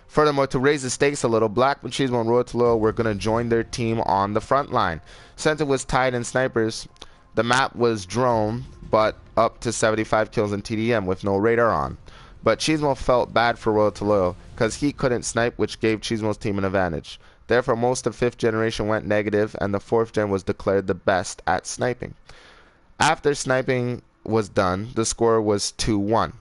Furthermore, to raise the stakes a little, Black Machismo and Royal Toledo were going to join their team on the front line. Since it was tied in snipers, the map was drone, but up to 75 kills in TDM with no radar on. But Cheesemo felt bad for Royal Toledo because he couldn't snipe, which gave Cheesemo's team an advantage. Therefore, most of 5th generation went negative, and the 4th gen was declared the best at sniping. After sniping was done, the score was 2-1.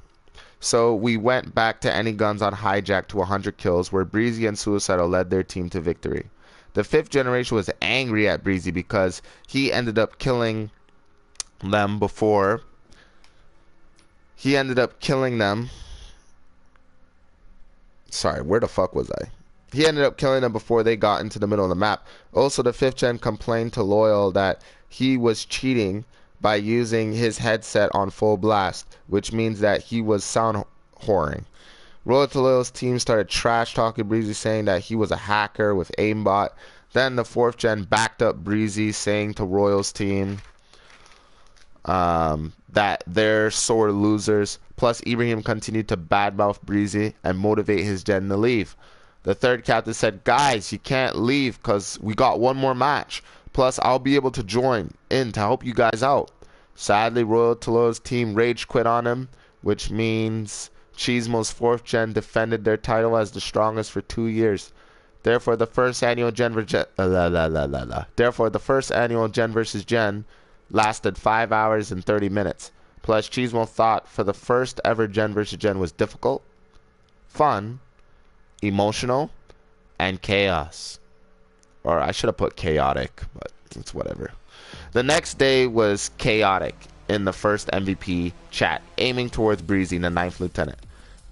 So we went back to any guns on hijack to 100 kills, where Breezy and Suicidal led their team to victory. The 5th generation was angry at Breezy because he ended up killing them before. Sorry, where the fuck was I? He ended up killing them before they got into the middle of the map. Also, the 5th gen complained to Loyal that he was cheating by using his headset on full blast, which means that he was sound whoring. Royal Toledo's team started trash talking Breezy, saying that he was a hacker with aimbot. Then the 4th gen backed up Breezy, saying to Royal's team that they're sore losers. Plus, Ibrahim continued to badmouth Breezy and motivate his gen to leave. The 3rd captain said, "Guys, you can't leave because we got one more match. Plus, I'll be able to join in to help you guys out." Sadly, Royal Toledo's team rage quit on him, which means Cheesemo's 4th gen defended their title as the strongest for 2 years. Therefore, the first annual gen versus gen lasted 5 hours and 30 minutes. Plus, Cheesemo thought for the first ever gen versus gen was difficult, fun, emotional, and chaos. Or I should have put chaotic, but it's whatever. The next day was chaotic in the first MVP chat, aiming towards Breezy, the 9th lieutenant.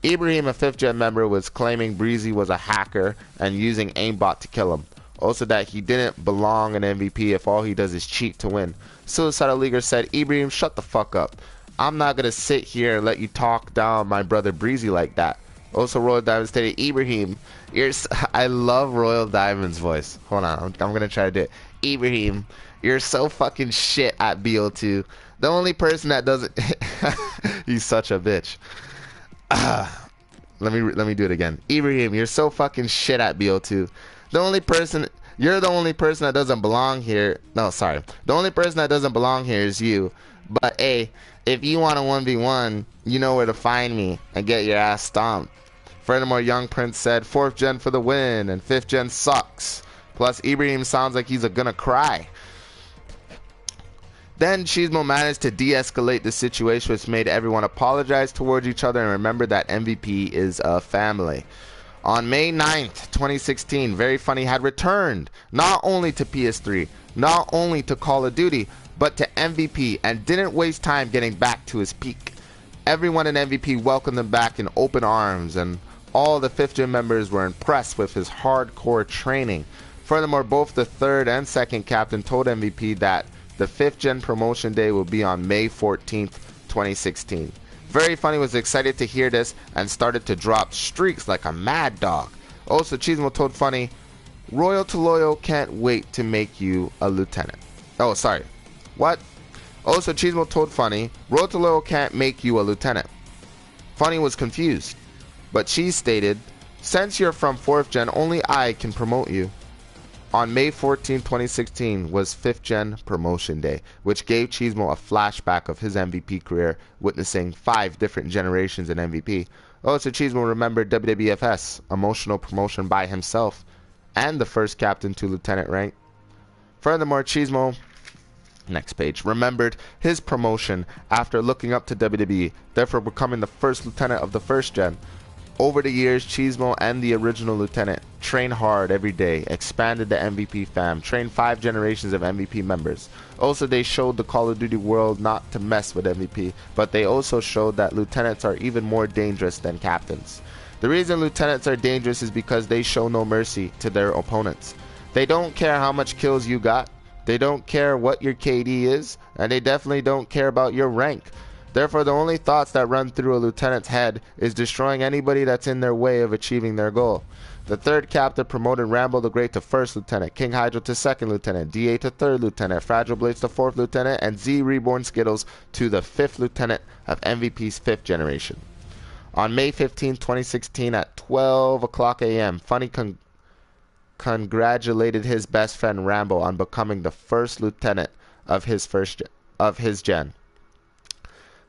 Ibrahim, a 5th gen member, was claiming Breezy was a hacker and using aimbot to kill him. Also that he didn't belong in MVP if all he does is cheat to win. Suicidal Leaguer said, "Ibrahim, shut the fuck up. I'm not gonna sit here and let you talk down my brother Breezy like that." Also, Royal Diamond stated, "Ibrahim, I love Royal Diamond's voice. Hold on, I'm gonna try to do it. Ibrahim, you're so fucking shit at BO2. The only person that doesn't..." He's such a bitch. Let me do it again. "Ibrahim, you're so fucking shit at BO2. You're the only person that doesn't belong here. No, sorry. The only person that doesn't belong here is you. But hey, if you want a 1v1, you know where to find me and get your ass stomped." Furthermore, Young Prince said, "4th gen for the win and 5th gen sucks." Plus, Ibrahim sounds like he's gonna cry. Then Cheesemo managed to de-escalate the situation, which made everyone apologize towards each other and remember that MVP is a family. On May 9th, 2016, Very Funny had returned, not only to PS3, not only to Call of Duty, but to MVP, and didn't waste time getting back to his peak. Everyone in MVP welcomed him back in open arms, and all the 5th gen members were impressed with his hardcore training. Furthermore, both the 3rd and 2nd captain told MVP that the 5th gen promotion day will be on May 14th, 2016. Very Funny was excited to hear this and started to drop streaks like a mad dog. Also, Cheesemo told Funny, "Royal Toledo can't wait to make you a lieutenant." Oh, sorry. What? Also, Cheesemo told Funny, Road to Laurel can't make you a lieutenant. Funny was confused, but Cheese stated, since you're from 4th Gen, only I can promote you. On May 14, 2016 was 5th Gen Promotion Day, which gave Cheesemo a flashback of his MVP career, witnessing 5 different generations in MVP. Also, Cheesemo remembered WWFS, emotional promotion by himself, and the first captain to lieutenant rank. Furthermore, Cheesemo, next page, remembered his promotion after looking up to WWE, therefore becoming the first lieutenant of the 1st Gen. Over the years, Cheesemo and the original lieutenant trained hard every day, expanded the MVP fam, trained 5 generations of MVP members. Also, they showed the Call of Duty world not to mess with MVP, but they also showed that lieutenants are even more dangerous than captains. The reason lieutenants are dangerous is because they show no mercy to their opponents. They don't care how much kills you got, they don't care what your KD is, and they definitely don't care about your rank. Therefore, the only thoughts that run through a lieutenant's head is destroying anybody that's in their way of achieving their goal. The 3rd captain promoted Rambo the Great to 1st lieutenant, King Hydro to 2nd lieutenant, DA to 3rd lieutenant, Fragile Blades to 4th lieutenant, and Z Reborn Skittles to the 5th lieutenant of MVP's 5th generation. On May 15, 2016 at 12 o'clock a.m., Funny congratulated his best friend Rambo on becoming the 1st lieutenant of his gen.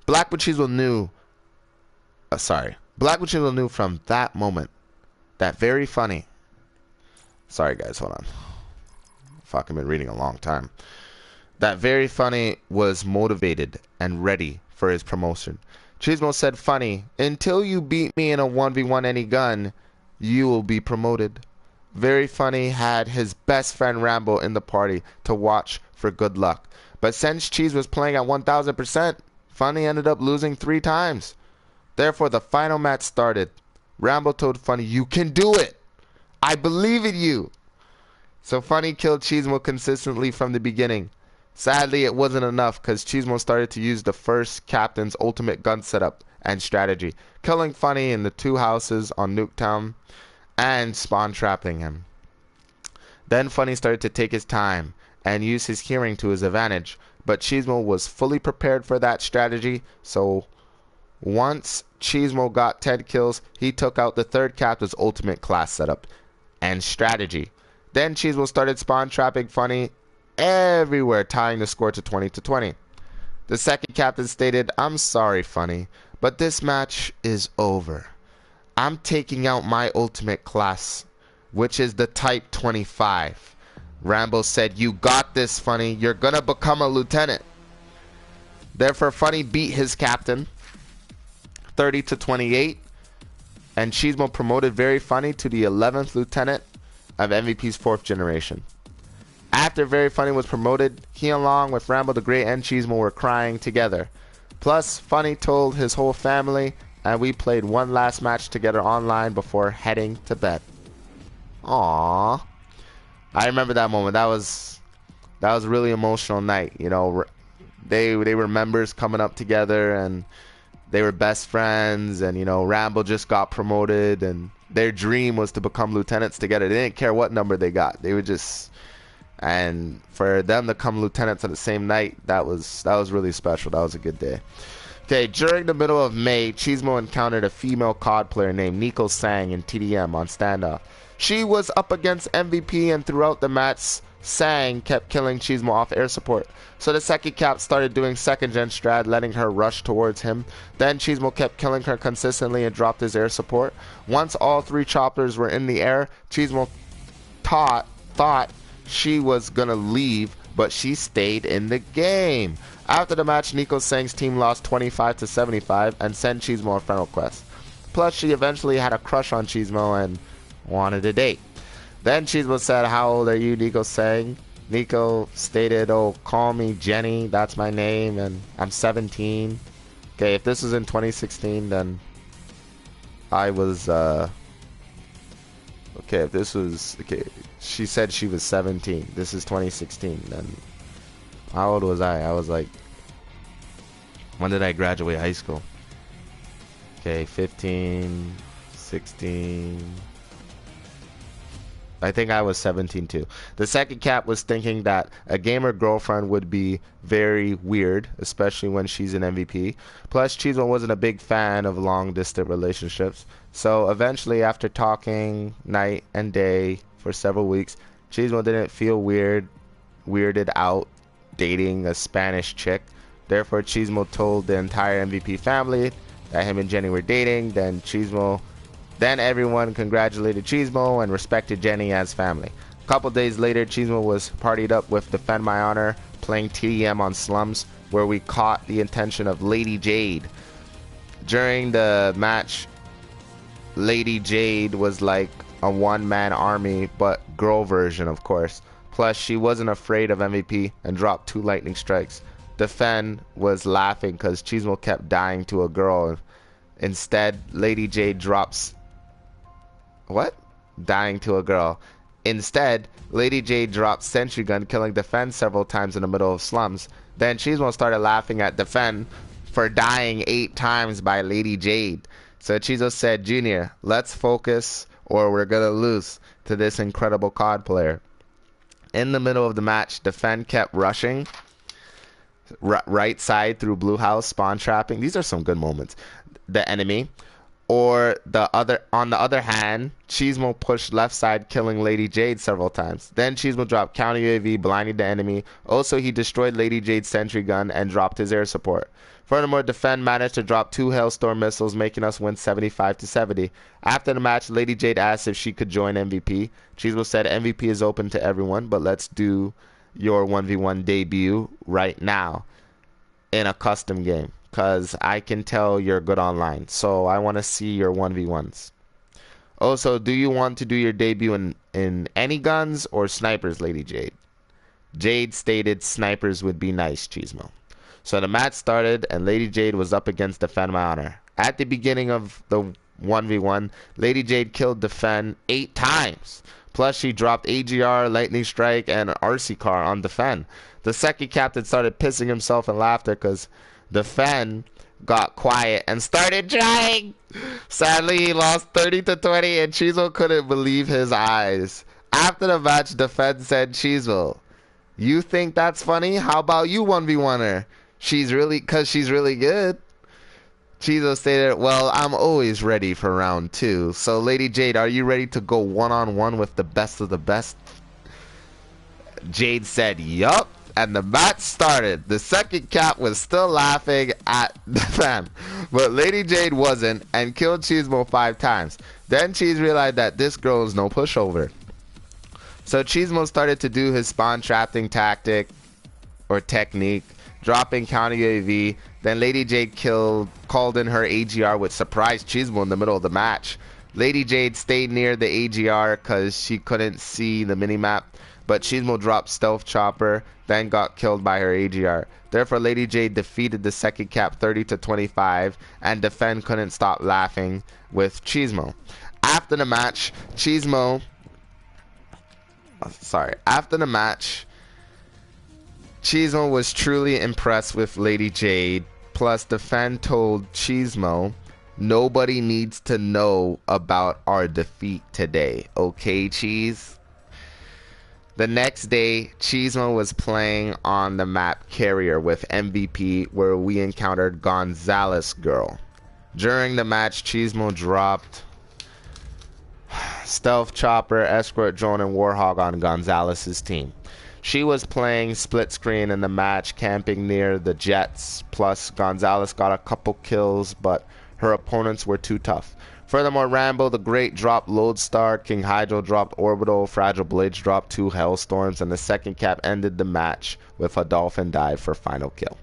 Black Cheesemo knew from that moment that very Funny. Sorry guys, hold on. Fuck, I've been reading a long time. That very Funny was motivated and ready for his promotion. Cheesemo said, Funny, until you beat me in a 1v1 any gun, you will be promoted. Very Funny had his best friend Rambo in the party to watch for good luck. But since Cheese was playing at 1000%, Funny ended up losing 3 times. Therefore, the final match started. Rambo told Funny, you can do it. I believe in you. So Funny killed Cheesemo consistently from the beginning. Sadly, it wasn't enough because Cheesemo started to use the 1st captain's ultimate gun setup and strategy, killing Funny in the 2 houses on Nuketown and spawn trapping him. Then Funny started to take his time and use his hearing to his advantage, but Cheesemo was fully prepared for that strategy, so once Cheesemo got 10 kills, he took out the 3rd captain's ultimate class setup and strategy. Then Cheesemo started spawn trapping Funny everywhere, tying the score to 20-20. The 2nd captain stated, I'm sorry Funny, but this match is over. I'm taking out my ultimate class, which is the Type 25. Rambo said, you got this Funny, you're gonna become a lieutenant. Therefore Funny beat his captain 30-28, and Cheesemo promoted Very Funny to the 11th lieutenant of MVP's 4th generation. After Very Funny was promoted, he along with Rambo the Great and Cheesemo were crying together. Plus, Funny told his whole family, and we played one last match together online before heading to bed. Aww. I remember that moment. That was a really emotional night. You know, they were members coming up together, and they were best friends. And you know, Rambo just got promoted, and their dream was to become lieutenants together. They didn't care what number they got. They would just, and for them to come lieutenants on the same night, that was really special. That was a good day. Okay, during the middle of May, Cheesemo encountered a female COD player named Nico Sang in TDM on standoff. She was up against MVP, and throughout the match, Sang kept killing Cheesemo off air support. So the 2nd cap started doing 2nd gen strat, letting her rush towards him. Then Cheesemo kept killing her consistently and dropped his air support. Once all 3 choppers were in the air, Cheesemo thought she was gonna leave, but she stayed in the game. After the match, Nico Sang's team lost 25-75 and sent Cheesemo a friend request. Plus, she eventually had a crush on Cheesemo and wanted a date. Then Cheesemo said, how old are you, Nico Sang? Nico stated, oh, call me Jenny, that's my name, and I'm 17. Okay, if this was in 2016, then I was, okay, if this was, okay, she said she was 17. This is 2016, then how old was I? I was like, when did I graduate high school? Okay, 15, 16, I think I was 17 too. The second cap was thinking that a gamer girlfriend would be very weird, especially when she's an MVP. Plus, Cheesemo wasn't a big fan of long-distance relationships. So eventually, after talking night and day for several weeks, Cheesemo didn't feel weirded out dating a Spanish chick. Therefore, Cheesemo told the entire MVP family that him and Jenny were dating. Then everyone congratulated Cheesemo and respected Jenny as family. A couple days later, Cheesemo was partied up with Defend My Honor, playing TDM on Slums, where we caught the attention of Lady Jade. During the match, Lady Jade was like a one-man army, but girl version, of course. Plus, she wasn't afraid of MVP and dropped 2 lightning strikes. Defend was laughing because Cheesemo kept dying to a girl. Instead, Lady Jade drops... What? Dying to a girl. Instead, Lady Jade dropped Sentry Gun, killing Defend several times in the middle of Slums. Then Cheesemo started laughing at Defend for dying 8 times by Lady Jade. So Cheesemo said, Junior, let's focus or we're gonna lose to this incredible COD player. In the middle of the match, Defend kept rushing right side through Blue House, spawn trapping. These are some good moments. The enemy. Or on the other hand, Cheesemo pushed left side, killing Lady Jade several times. Then Cheesemo dropped counter UAV, blinding the enemy. Also, he destroyed Lady Jade's sentry gun and dropped his air support. Furthermore, Defend managed to drop 2 Hailstorm missiles, making us win 75-70. After the match, Lady Jade asked if she could join MVP. Cheesemo said MVP is open to everyone, but let's do your 1v1 debut right now in a custom game. Because I can tell you're good online. So I want to see your 1v1s. Also, do you want to do your debut in any guns or snipers, Lady Jade? Jade stated snipers would be nice, Cheesemo. So the match started and Lady Jade was up against Defend My Honor. At the beginning of the 1v1, Lady Jade killed Defend 8 times. Plus, she dropped AGR, Lightning Strike, and an RC car on Defend. The second captain started pissing himself in laughter because Defend got quiet and started trying. Sadly, he lost 30-20 and Cheesemo couldn't believe his eyes. After the match, Defend said, Cheesemo, you think that's funny? How about you 1v1 her? She's really good. Cheesemo stated, well, I'm always ready for round 2. So, Lady Jade, are you ready to go one-on-one with the best of the best? Jade said, yup. And the match started. The second cap was still laughing at Defend, but Lady Jade wasn't and killed Cheesemo 5 times. Then Cheese realized that this girl is no pushover. So Cheesemo started to do his spawn trapping tactic or technique, dropping counter UAV. Then Lady Jade called in her AGR, which surprised Cheesemo in the middle of the match. Lady Jade stayed near the AGR because she couldn't see the minimap, but Cheesemo dropped Stealth Chopper, then got killed by her AGR. Therefore, Lady Jade defeated the second cap 30-25, and Defend couldn't stop laughing with Cheesemo. After the match, Cheesemo was truly impressed with Lady Jade. Plus, Defend told Cheesemo, nobody needs to know about our defeat today. Okay, Cheese? The next day, Cheesemo was playing on the map Carrier with MVP, where we encountered Gonzalez Girl. During the match, Cheesemo dropped Stealth Chopper, Escort Drone, and Warhog on Gonzalez's team. She was playing split screen in the match, camping near the Jets. Plus, Gonzalez got a couple kills, but her opponents were too tough. Furthermore, Rambo the Great dropped Lodestar, King Hydro dropped Orbital, Fragile Blades dropped 2 Hailstorms, and the second cap ended the match with a Dolphin dive for final kill.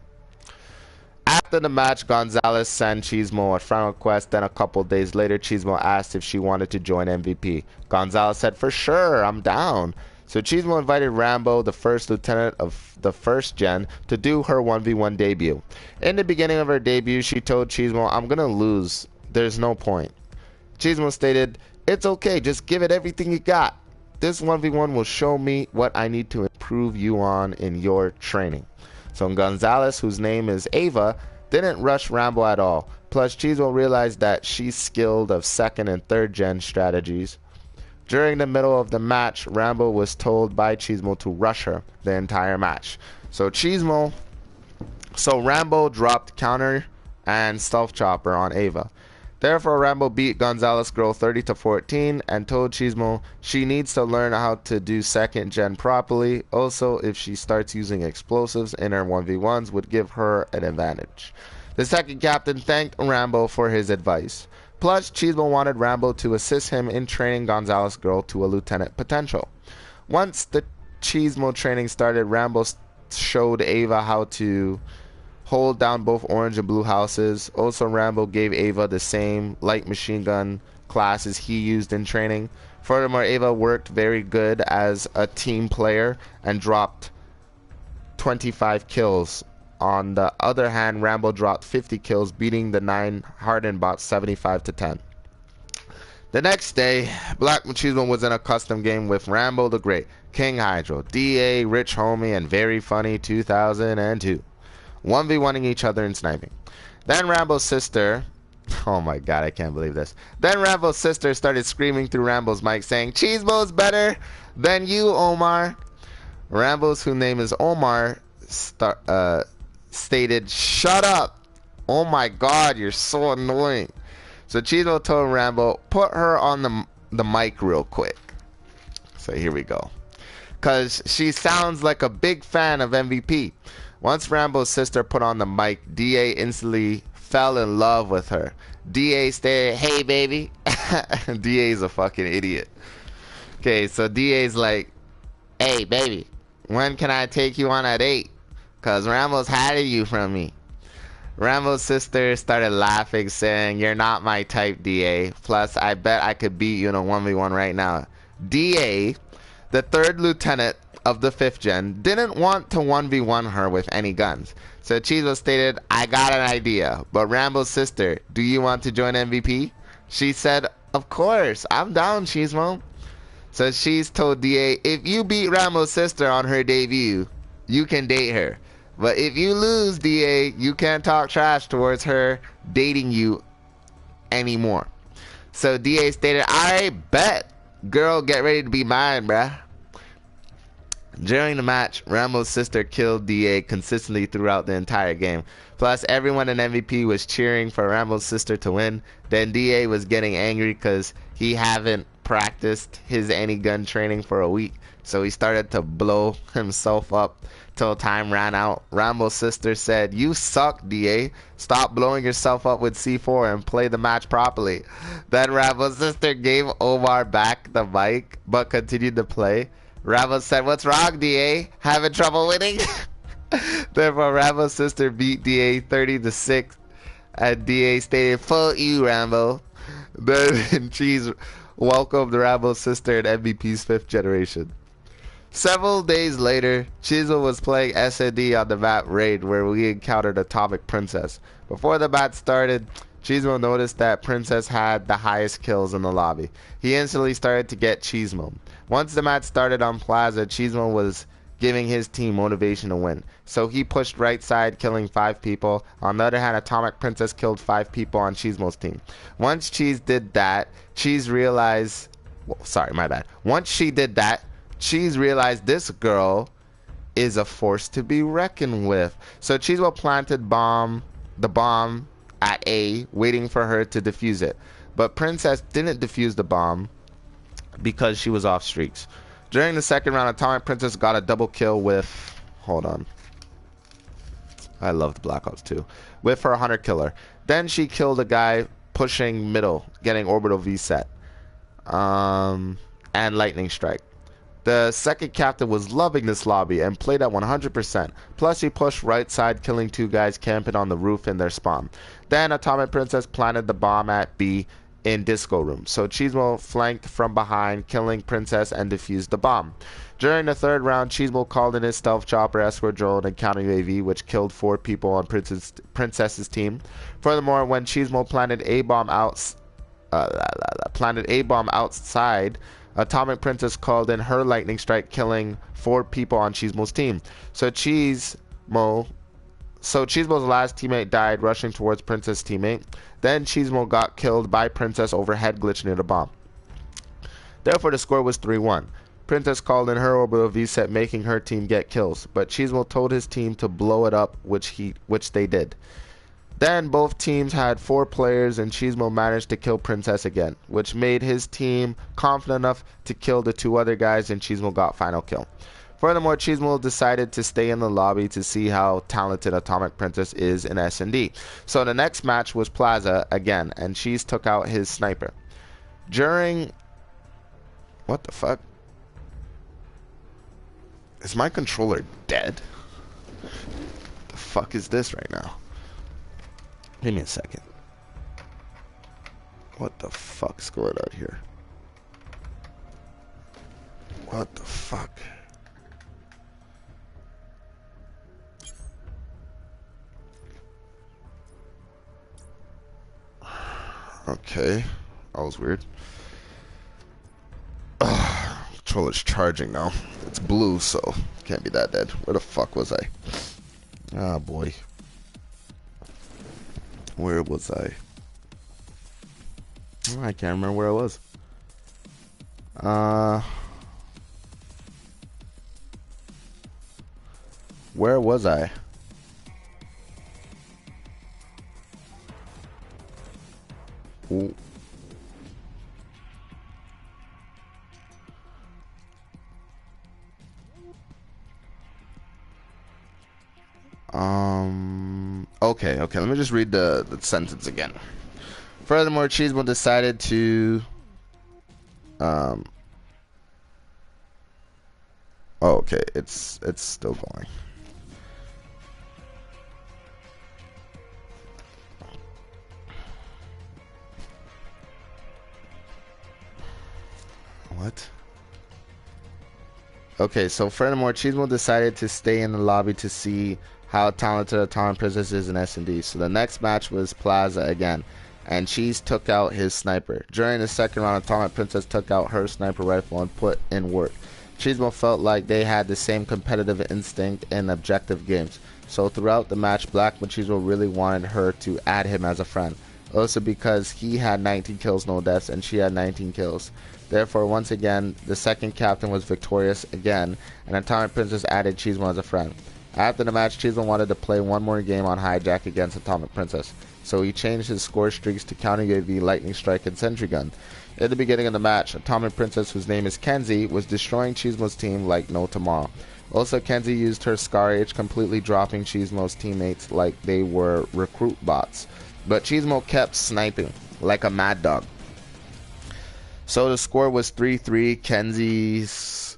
After the match, Gonzalez sent Cheesemo a friend request. Then a couple days later, Cheesemo asked if she wanted to join MVP. Gonzalez said, for sure, I'm down. So Cheesemo invited Rambo, the first lieutenant of the first gen, to do her 1v1 debut. In the beginning of her debut, she told Cheesemo, I'm gonna lose. There's no point. Cheesemo stated, it's okay, just give it everything you got. This 1v1 will show me what I need to improve you on in your training. So Gonzalez, whose name is Ava, didn't rush Rambo at all. Plus, Cheesemo realized that she's skilled of second and third gen strategies. During the middle of the match, Rambo was told by Cheesemo to rush her the entire match. So Rambo dropped counter and stealth chopper on Ava. Therefore, Rambo beat Gonzalez Girl 30-14 and told Cheesemo she needs to learn how to do second gen properly. Also, if she starts using explosives in her 1v1s, would give her an advantage. The second captain thanked Rambo for his advice. Plus, Cheesemo wanted Rambo to assist him in training Gonzalez Girl to a lieutenant potential. Once the Cheesemo training started, Rambo showed Ava how to hold down both orange and blue houses. Also, Rambo gave Ava the same light machine gun classes he used in training. Furthermore, Ava worked very good as a team player and dropped 25 kills. On the other hand, Rambo dropped 50 kills, beating the 9 hardened bots 75-10. The next day, Black Machismo was in a custom game with Rambo the Great, King Hydro, DA, Rich Homie, and Very Funny 2002. 1v1ing each other in sniping. Then Rambo's sister, oh my god, I can't believe this. Then Rambo's sister started screaming through Rambo's mic saying, "Cheesebo's better than you, Omar." Rambo's, whose name is Omar, stated, "Shut up. Oh my god, you're so annoying." So Cheesemo told Rambo, "Put her on the mic real quick." So here we go. Because she sounds like a big fan of MVP. Once Rambo's sister put on the mic, DA instantly fell in love with her. DA stated, "Hey, baby." DA's a fucking idiot. Okay, so DA's like, "Hey, baby, when can I take you on a date? Because Rambo's hiding you from me." Rambo's sister started laughing, saying, "You're not my type, DA. Plus, I bet I could beat you in a 1v1 right now." DA, the third lieutenant of the 5th gen, didn't want to 1v1 her with any guns. So Cheesemo stated, "I got an idea. But Rambo's sister, do you want to join MVP?" She said, "Of course, I'm down, Cheesemo." So she's told DA, "If you beat Rambo's sister on her debut, you can date her. But if you lose, DA, you can't talk trash towards her dating you anymore." So DA stated, "I bet. Girl, get ready to be mine, bruh." During the match, Rambo's sister killed DA consistently throughout the entire game. Plus, everyone in MVP was cheering for Rambo's sister to win. Then DA was getting angry because he haven't practiced his anti-gun training for a week. So he started to blow himself up till time ran out. Rambo's sister said, "You suck, DA. Stop blowing yourself up with C4 and play the match properly." Then Rambo's sister gave Omar back the mic but continued to play. Rambo said, "What's wrong, DA? Having trouble winning?" Therefore, Rambo's sister beat DA 30-6, and DA stated, "Fuck you, Rambo." Then Cheese welcomed Rambo's sister in MVP's 5th generation. Several days later, Cheesemo was playing S&D on the map Raid, where we encountered Atomic Princess. Before the match started, Cheesemo noticed that Princess had the highest kills in the lobby. He instantly started to get Cheesemo. Once the match started on Plaza, Cheesemo was giving his team motivation to win. So he pushed right side, killing 5 people. On the other hand, Atomic Princess killed 5 people on Cheesemo's team. Once Cheese did that, Cheese realized... Once she did that, Cheese realized this girl is a force to be reckoned with. So Cheesemo planted the bomb at A, waiting for her to defuse it. But Princess didn't defuse the bomb because she was off streaks. During the second round, Atomic Princess got a double kill with... Hold on. I loved Black Ops 2. With her Hunter Killer. Then she killed a guy pushing middle, getting Orbital V set. And Lightning Strike. The second captain was loving this lobby and played at 100%. Plus he pushed right side, killing 2 guys camping on the roof in their spawn. Then Atomic Princess planted the bomb at B in Disco Room. So Cheesemo flanked from behind, killing Princess and defused the bomb. During the third round, Cheesemo called in his stealth chopper, escort drone, and counter UAV, which killed 4 people on Princess's team. Furthermore, when Cheesemo planted a bomb outside, Atomic Princess called in her Lightning Strike, killing 4 people on Cheesemo's team. So Cheesemo's last teammate died rushing towards Princess' teammate. Then Cheesemo got killed by Princess over head glitch near the bomb. Therefore, the score was 3-1. Princess called in her orbital V-set, making her team get kills, but Cheesemo told his team to blow it up, which they did. Then both teams had 4 players, and Cheesemo managed to kill Princess again, which made his team confident enough to kill the 2 other guys, and Cheesemo got final kill. Furthermore, Cheesemo decided to stay in the lobby to see how talented Atomic Princess is in S&D. So the next match was Plaza again, and Cheese took out his sniper. During... What the fuck? Is my controller dead? The fuck is this right now? Give me a second. What the fuck's going on here? What the fuck? Okay. That was weird. Controller's charging now. It's blue, so can't be that dead. Where the fuck was I? Ah, boy. Where was I? Oh, I can't remember where I was. Where was I? Ooh. Okay, let me just read the sentence again. Furthermore, Cheesemo decided to okay, it's still going. What? Okay, so furthermore, Cheesemo decided to stay in the lobby to see how talented Atomic Princess is in S&D. So the next match was Plaza again, and Cheese took out his sniper. During the second round, Atomic Princess took out her sniper rifle and put in work. Cheesemo felt like they had the same competitive instinct in objective games. So throughout the match, Black Machismo really wanted her to add him as a friend. Also because he had 19 kills, no deaths, and she had 19 kills. Therefore, once again, the second captain was victorious again, and Atomic Princess added Cheesemo as a friend. After the match, Cheesemo wanted to play one more game on Hijack against Atomic Princess, so he changed his score streaks to Counter UAV, Lightning Strike, and Sentry Gun. In the beginning of the match, Atomic Princess, whose name is Kenzie, was destroying Cheesemo's team like no tomorrow. Also, Kenzie used her Scar H, completely dropping Cheesemo's teammates like they were recruit bots. But Cheesemo kept sniping like a mad dog. So the score was 3-3. Kenzie's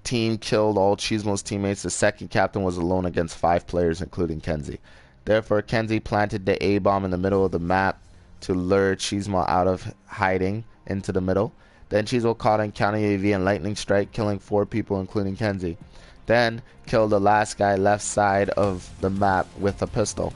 team killed all Cheesemo's teammates. The second captain was alone against 5 players, including Kenzie. Therefore, Kenzie planted the A-bomb in the middle of the map to lure Cheesemo out of hiding into the middle. Then Cheesemo caught in Counter UAV and Lightning Strike, killing 4 people, including Kenzie. Then killed the last guy left side of the map with a pistol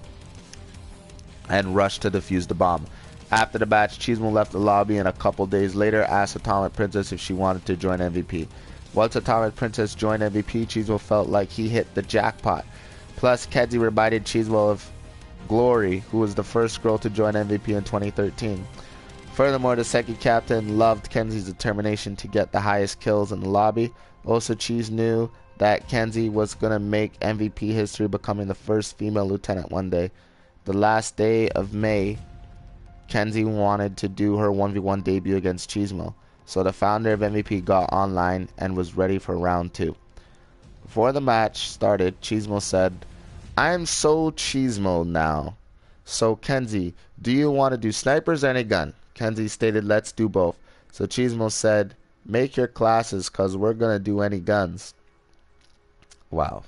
and rushed to defuse the bomb. After the match, Cheesemo left the lobby and a couple days later asked Atomic Princess if she wanted to join MVP. Once Atomic Princess joined MVP, Cheesemo felt like he hit the jackpot. Plus, Kenzie reminded Cheesemo of Glory, who was the first girl to join MVP in 2013. Furthermore, the second captain loved Kenzie's determination to get the highest kills in the lobby. Also, Cheese knew that Kenzie was going to make MVP history, becoming the first female lieutenant one day. The last day of May, Kenzie wanted to do her 1v1 debut against Cheesemo, so the founder of MVP got online and was ready for round 2. Before the match started, Cheesemo said, "I'm so Cheesemo now. So Kenzie, do you want to do snipers or any gun?" Kenzie stated, "Let's do both." So Cheesemo said, "Make your classes, cause we're gonna do any guns." Wow.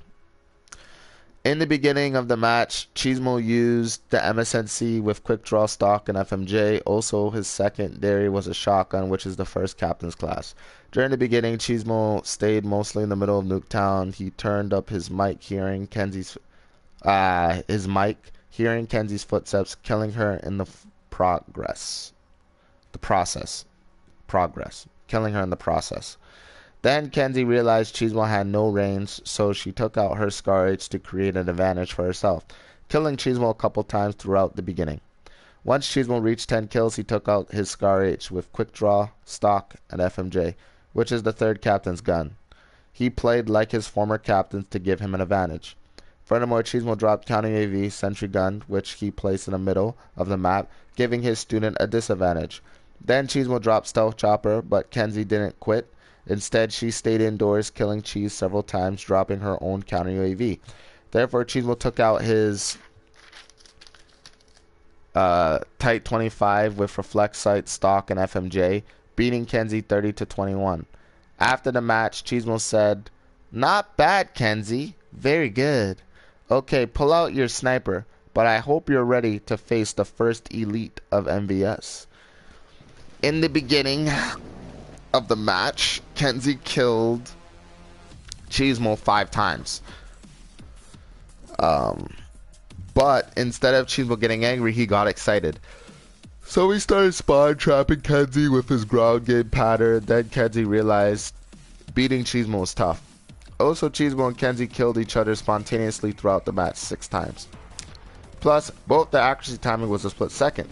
In the beginning of the match, Cheesemo used the MSNC with quick draw stock and FMJ. Also, his secondary was a shotgun, which is the first captain's class. During the beginning, Cheesemo stayed mostly in the middle of Nuketown. He turned up his mic, hearing Kenzie's footsteps, killing her in the process, killing her in the process. Then Kenzie realized Cheesemo had no range, so she took out her Scar H to create an advantage for herself, killing Cheesemo a couple times throughout the beginning. Once Cheesemo reached 10 kills, he took out his Scar H with Quick Draw, Stock, and FMJ, which is the third captain's gun. He played like his former captains to give him an advantage. Furthermore, Cheesemo dropped Counting AV Sentry Gun, which he placed in the middle of the map, giving his student a disadvantage. Then Cheesemo dropped Stealth Chopper, but Kenzie didn't quit. Instead, she stayed indoors, killing Cheese several times, dropping her own counter UAV. Therefore, Cheesemo took out his Tight 25 with Reflect Sight, Stock, and FMJ, beating Kenzie 30-21. After the match, Cheesemo said, "Not bad, Kenzie. Very good. Okay, pull out your sniper, but I hope you're ready to face the first elite of MVS." In the beginning of the match, Kenzie killed Cheesemo 5 times. But instead of Cheesemo getting angry, he got excited. So he started spawn trapping Kenzie with his ground game pattern. Then Kenzie realized beating Cheesemo was tough. Also, Cheesemo and Kenzie killed each other spontaneously throughout the match 6 times. Plus, both the accuracy timing was a split second.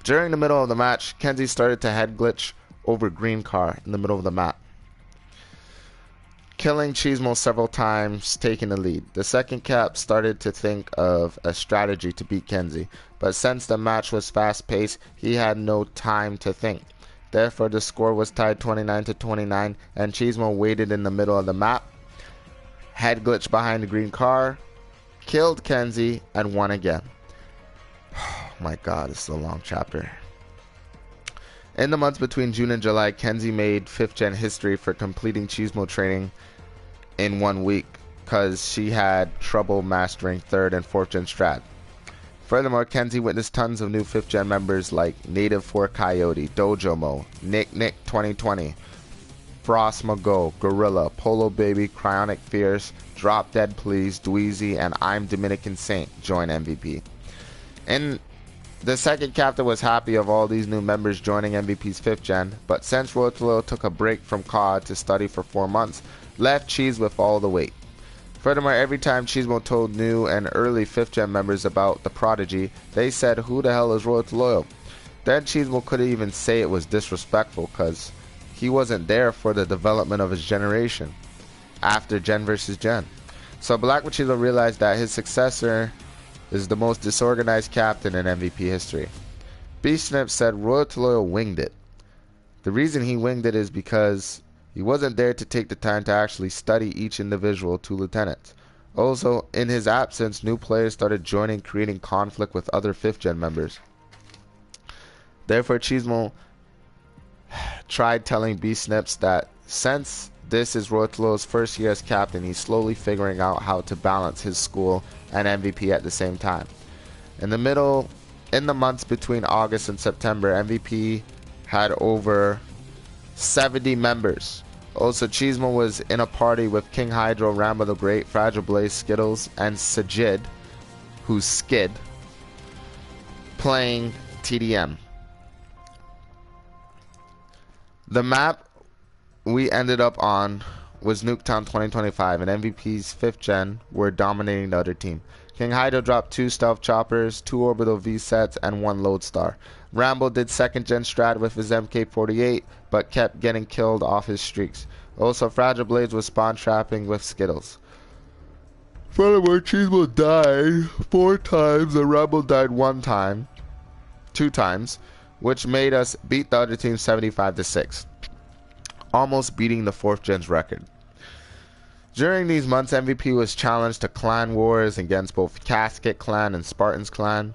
During the middle of the match, Kenzie started to head glitch over green car in the middle of the map, killing Cheesemo several times, taking the lead. The second cap started to think of a strategy to beat Kenzie, but since the match was fast-paced, he had no time to think. Therefore, the score was tied 29-29, and Cheesemo waited in the middle of the map, head glitched behind the green car, killed Kenzie, and won again. Oh my god, this is a long chapter. In the months between June and July, Kenzie made 5th gen history for completing Cheesemo training in 1 week because she had trouble mastering 3rd and 4th gen strat. Furthermore, Kenzie witnessed tons of new 5th gen members like Native 4 Coyote, Dojomo, Nick 2020, Frost Mago, Gorilla, Polo Baby, Cryonic Fierce, Drop Dead Please, Dweezy, and I'm Dominican Saint join MVP. And the second captain was happy of all these new members joining MVP's 5th gen, but since Road to Loyal took a break from COD to study for 4 months, left Cheese with all the weight. Furthermore, every time Cheesemo told new and early 5th gen members about the Prodigy, they said, "Who the hell is Road to Loyal?" Then Cheesemo couldn't even say it was disrespectful because he wasn't there for the development of his generation after Gen vs. Gen. So Black Machismo realized that his successor is the most disorganized captain in MVP history. B-Snip said Royal to Loyal winged it. The reason he winged it is because he wasn't there to take the time to actually study each individual 2 lieutenants. Also, in his absence, new players started joining, creating conflict with other 5th gen members. Therefore, Cheesemo tried telling B-Snips that since this is Royal to Loyal's first year as captain, he's slowly figuring out how to balance his school and MVP at the same time. In the months between August and September, MVP had over 70 members. Also, Cheesemo was in a party with King Hydro, Rambo the Great, Fragile Blaze, Skittles, and Sajid, who's Skid, playing TDM. The map we ended up on was Nuketown 2025, and MVP's 5th gen were dominating the other team. King Hydro dropped 2 stealth choppers, 2 orbital V sets, and 1 lodestar. Rambo did 2nd gen strat with his MK48, but kept getting killed off his streaks. Also, Fragile Blades was spawn trapping with Skittles. Furthermore, Cheesemo died 4 times, and Rambo died 2 times, which made us beat the other team 75-6. Almost beating the 4th gen's record. During these months, MVP was challenged to clan wars against both Casket clan and Spartans clan.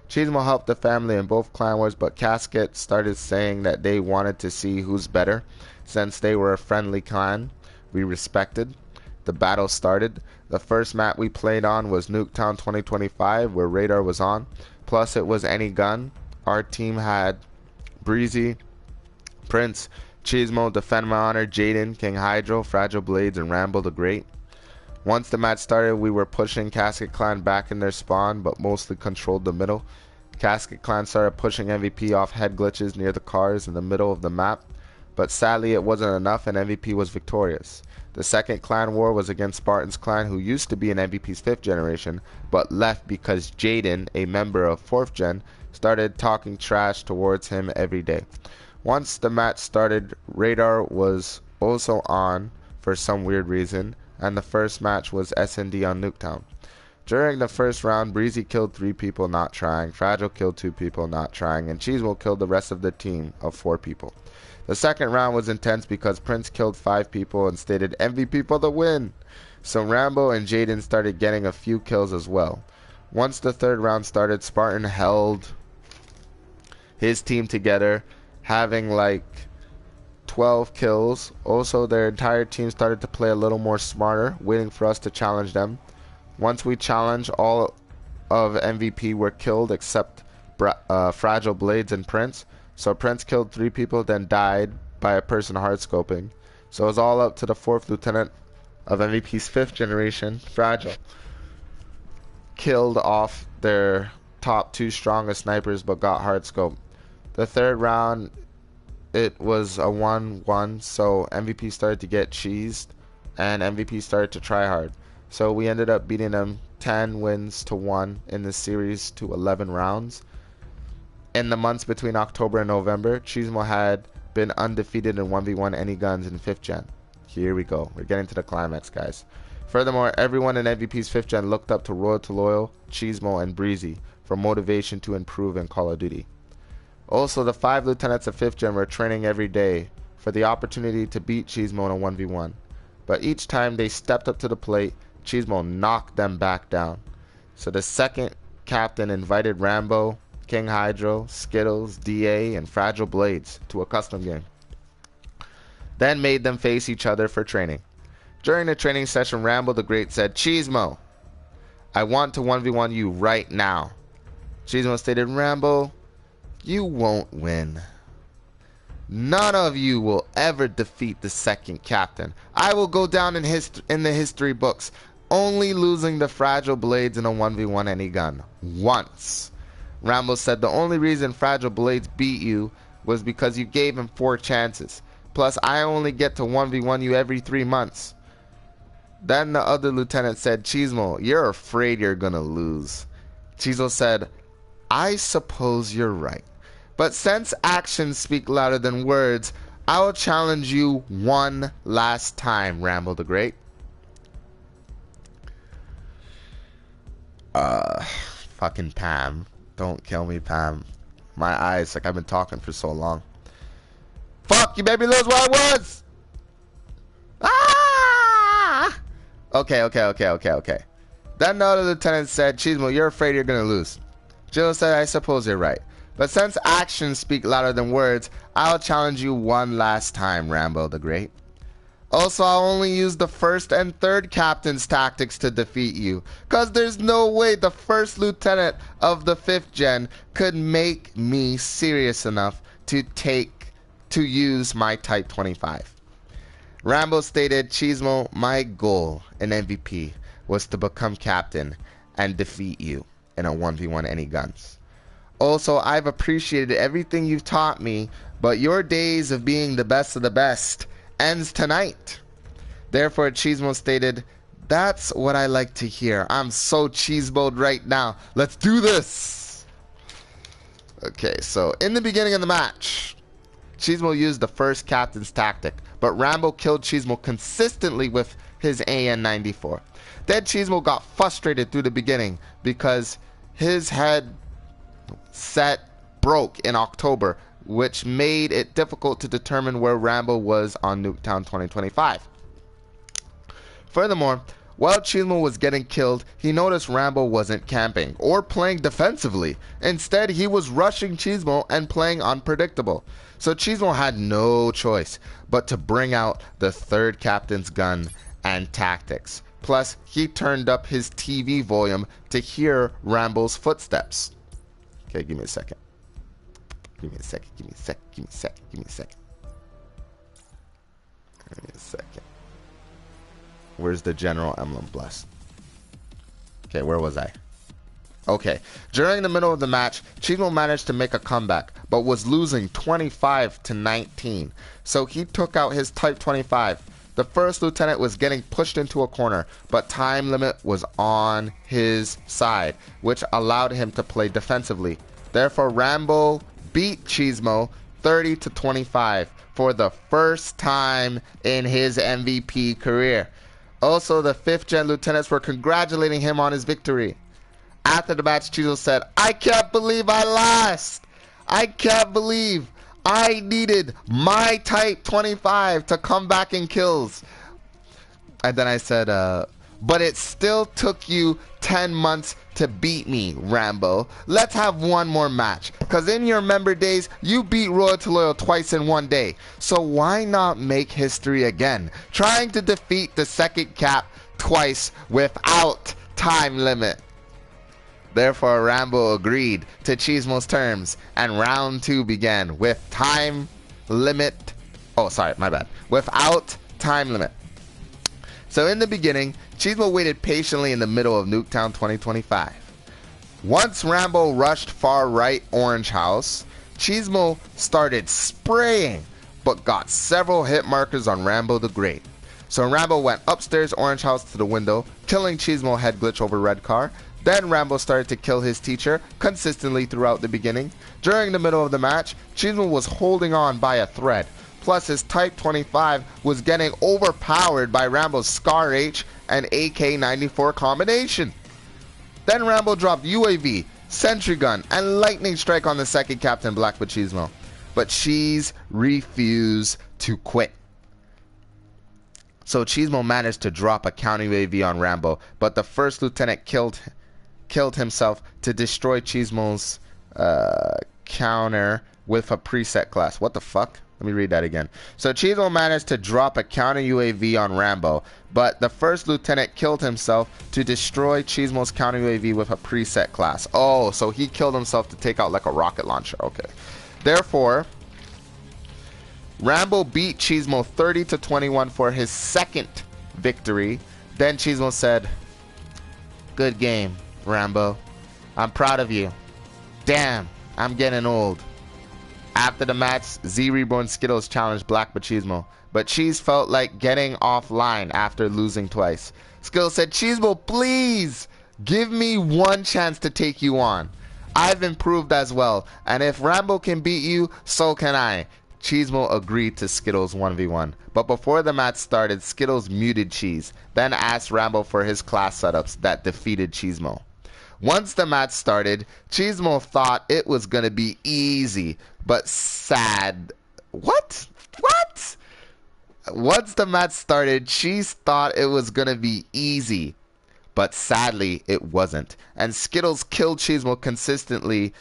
Cheesemo helped the family in both clan wars, but Casket started saying that they wanted to see who's better. Since they were a friendly clan, we respected. The battle started. The first map we played on was Nuketown 2025, where radar was on. Plus, it was any gun. Our team had Breezy, Prince, Cheesemo, Defend My Honor, Jaden, King Hydro, Fragile Blades, and Rambo the Great. Once the match started, we were pushing Casket Clan back in their spawn, but mostly controlled the middle. Casket Clan started pushing MVP off head glitches near the cars in the middle of the map, but sadly it wasn't enough and MVP was victorious. The second clan war was against Spartans Clan, who used to be in MVP's 5th generation, but left because Jaden, a member of 4th gen, started talking trash towards him every day. Once the match started, radar was also on for some weird reason, and the first match was SND on Nuketown. During the first round, Breezy killed 3 people not trying, Fragile killed 2 people not trying, and Cheesemo killed the rest of the team of 4 people. The second round was intense because Prince killed 5 people and stated MVP for the win. So Rambo and Jaden started getting a few kills as well. Once the third round started, Spartan held his team together, having like 12 kills. Also, their entire team started to play a little more smarter, waiting for us to challenge them. Once we challenged, all of MVP were killed except Fragile, Blades, and Prince. So Prince killed 3 people, then died by a person hardscoping. So it was all up to the 4th lieutenant of MVP's 5th generation, Fragile. Killed off their top 2 strongest snipers but got hardscoped. The third round, it was a 1-1, so MVP started to get cheesed and MVP started to try hard. So we ended up beating them 10 wins to 1 in the series to 11 rounds. In the months between October and November, Cheesemo had been undefeated in 1v1 any guns in 5th gen. Here we go. We're getting to the climax, guys. Furthermore, everyone in MVP's 5th gen looked up to Royal to Loyal, Cheesemo, and Breezy for motivation to improve in Call of Duty. Also, the 5 lieutenants of 5th gen were training every day for the opportunity to beat Cheesemo in a 1v1. But each time they stepped up to the plate, Cheesemo knocked them back down. So the second captain invited Rambo, King Hydro, Skittles, DA, and Fragile Blades to a custom game. Then made them face each other for training. During the training session, Rambo the Great said, "Cheesemo, I want to 1v1 you right now." Cheesemo stated, "Rambo, you won't win. None of you will ever defeat the second captain. I will go down in the history books, only losing the Fragile Blades in a 1v1 any gun. Once." Rambo said the only reason Fragile Blades beat you was because you gave him 4 chances. Plus, I only get to 1v1 you every 3 months. Then the other lieutenant said, "Cheesemo, you're afraid you're gonna lose." Cheesemo said, "I suppose you're right. But since actions speak louder than words, I will challenge you one last time, Rambo the Great." Fucking Pam. Don't kill me, Pam. My eyes, like I've been talking for so long. Fuck, you made me lose what I was! Ah! Okay. Then the other lieutenant said, "Cheesemo, you're afraid you're gonna lose." Jill said, "I suppose you're right. But since actions speak louder than words, I'll challenge you one last time, Rambo the Great. Also, I'll only use the 1st and 3rd captain's tactics to defeat you, cause there's no way the 1st lieutenant of the 5th gen could make me serious enough to use my Type 25. Rambo stated, "Cheesemo, my goal in MVP was to become captain and defeat you in a 1v1 any guns. Also, I've appreciated everything you've taught me, but your days of being the best of the best ends tonight." Therefore, Cheesemo stated, "That's what I like to hear. I'm so cheeseboed right now. Let's do this." Okay, so in the beginning of the match, Cheesemo used the 1st captain's tactic, but Rambo killed Cheesemo consistently with his AN-94. Then Cheesemo got frustrated through the beginning because his head set broke in October, which made it difficult to determine where Rambo was on Nuketown 2025. Furthermore, while Cheesemo was getting killed, he noticed Rambo wasn't camping or playing defensively. Instead, he was rushing Cheesemo and playing unpredictable. So Cheesemo had no choice but to bring out the 3rd captain's gun and tactics. Plus, he turned up his TV volume to hear Rambo's footsteps. Okay, give me a second. Give me a second. Where's the general emblem blessed? Okay, where was I? Okay, during the middle of the match, Cheesemo managed to make a comeback, but was losing 25-19. So he took out his Type 25. The 1st lieutenant was getting pushed into a corner, but time limit was on his side, which allowed him to play defensively. Therefore, Rambo beat Cheesemo 30-25 for the first time in his MVP career. Also, the 5th gen lieutenants were congratulating him on his victory. After the match, Cheesemo said, "I can't believe I lost. I can't believe I needed my type 25 to come back in kills." And then I said, "But it still took you 10 months to beat me, Rambo. Let's have one more match. Because in your member days, you beat Royal to Loyal twice in one day. So why not make history again? Trying to defeat the second cap twice without time limit." Therefore, Rambo agreed to Cheesemo's terms, and round 2 began with time limit. Oh, sorry, my bad. Without time limit. So in the beginning, Cheesemo waited patiently in the middle of Nuketown 2025. Once Rambo rushed far right orange house, Cheesemo started spraying, but got several hit markers on Rambo the Great. So Rambo went upstairs orange house to the window, killing Cheesemo head glitch over red car. Then Rambo started to kill his teacher consistently throughout the beginning. During the middle of the match, Cheesemo was holding on by a thread. Plus his Type 25 was getting overpowered by Rambo's Scar H and AK-94 combination. Then Rambo dropped UAV, Sentry Gun, and Lightning Strike on the second Captain Black Cheesemo. But Cheese refused to quit. So Cheesemo managed to drop a counter UAV on Rambo, but the first lieutenant killed himself to destroy Cheesemo's counter with a preset class. What the fuck? Let me read that again. So Cheesemo managed to drop a counter UAV on Rambo, but the first lieutenant killed himself to destroy Cheesemo's counter UAV with a preset class. Oh, so he killed himself to take out like a rocket launcher. Okay. Therefore, Rambo beat Cheesemo 30-21 for his second victory. Then Cheesemo said, "Good game, Rambo. I'm proud of you. Damn, I'm getting old." After the match, Z Reborn Skittles challenged Black Cheesemo, but Cheese felt like getting offline after losing twice. Skittles said, "Cheesemo, please give me one chance to take you on. I've improved as well, and if Rambo can beat you, so can I." Cheesemo agreed to Skittles 1v1, but before the match started, Skittles muted Cheese, then asked Rambo for his class setups that defeated Cheesemo. Once the match started, Cheesemo thought it was going to be easy, but sad. What? Once the match started, Cheese thought it was going to be easy, but sadly it wasn't, and Skittles killed Cheesemo consistently